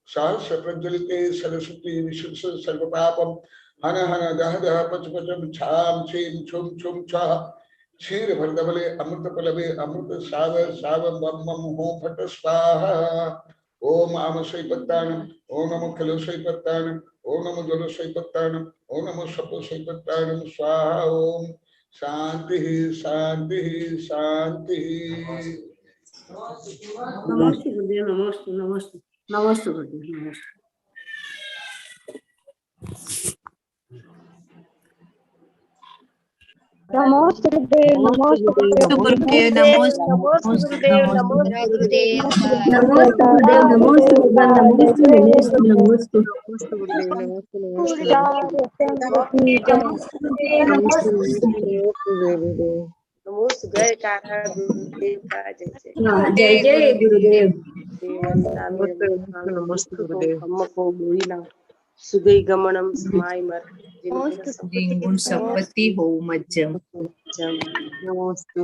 सहस्र प्रज्वलिते सरस्वती विशुद्ध सर्व पापम हन हन दह दह पच पच छाम छीम छुम छुम छः क्षीर भरदबले अमृत पलवे अमृत सावर साव मम मम हो फट स्वाहा। ओम आम सैपत्तानम, ओम नमो खलो सैपत्तानम, ओम नमो जलो सैपत्तानम, ओम नमो सपो सैपत्तानम स्वाहा। ओम शांति शांति शांति। नमस्ते गुरुदेव, नमस्ते नमस्ते नमस्ते गुरुदेव, नमस्ते। नमोस्तु गुरुदेव, नमोस्तु गुरुदेव, नमोस्तु गुरुदेव, नमोस्तु गुरुदेव, नमोस्तु गुरुदेव, नमोस्तु भगवान, नमोस्तु नमोस्तु नमोस्तु। नमस्ते गुरुदेव, नमस्ते नमस्ते गुरुदेव। नमोस्तु जय कान्हा गुरुदेव का जय जय। जय जय गुरुदेव। नमस्ते गुरुदेव। हमको बोलिना सुगई गमनम समाय मर जिंगुण संपत्ति हो मज्जम। नमस्ते।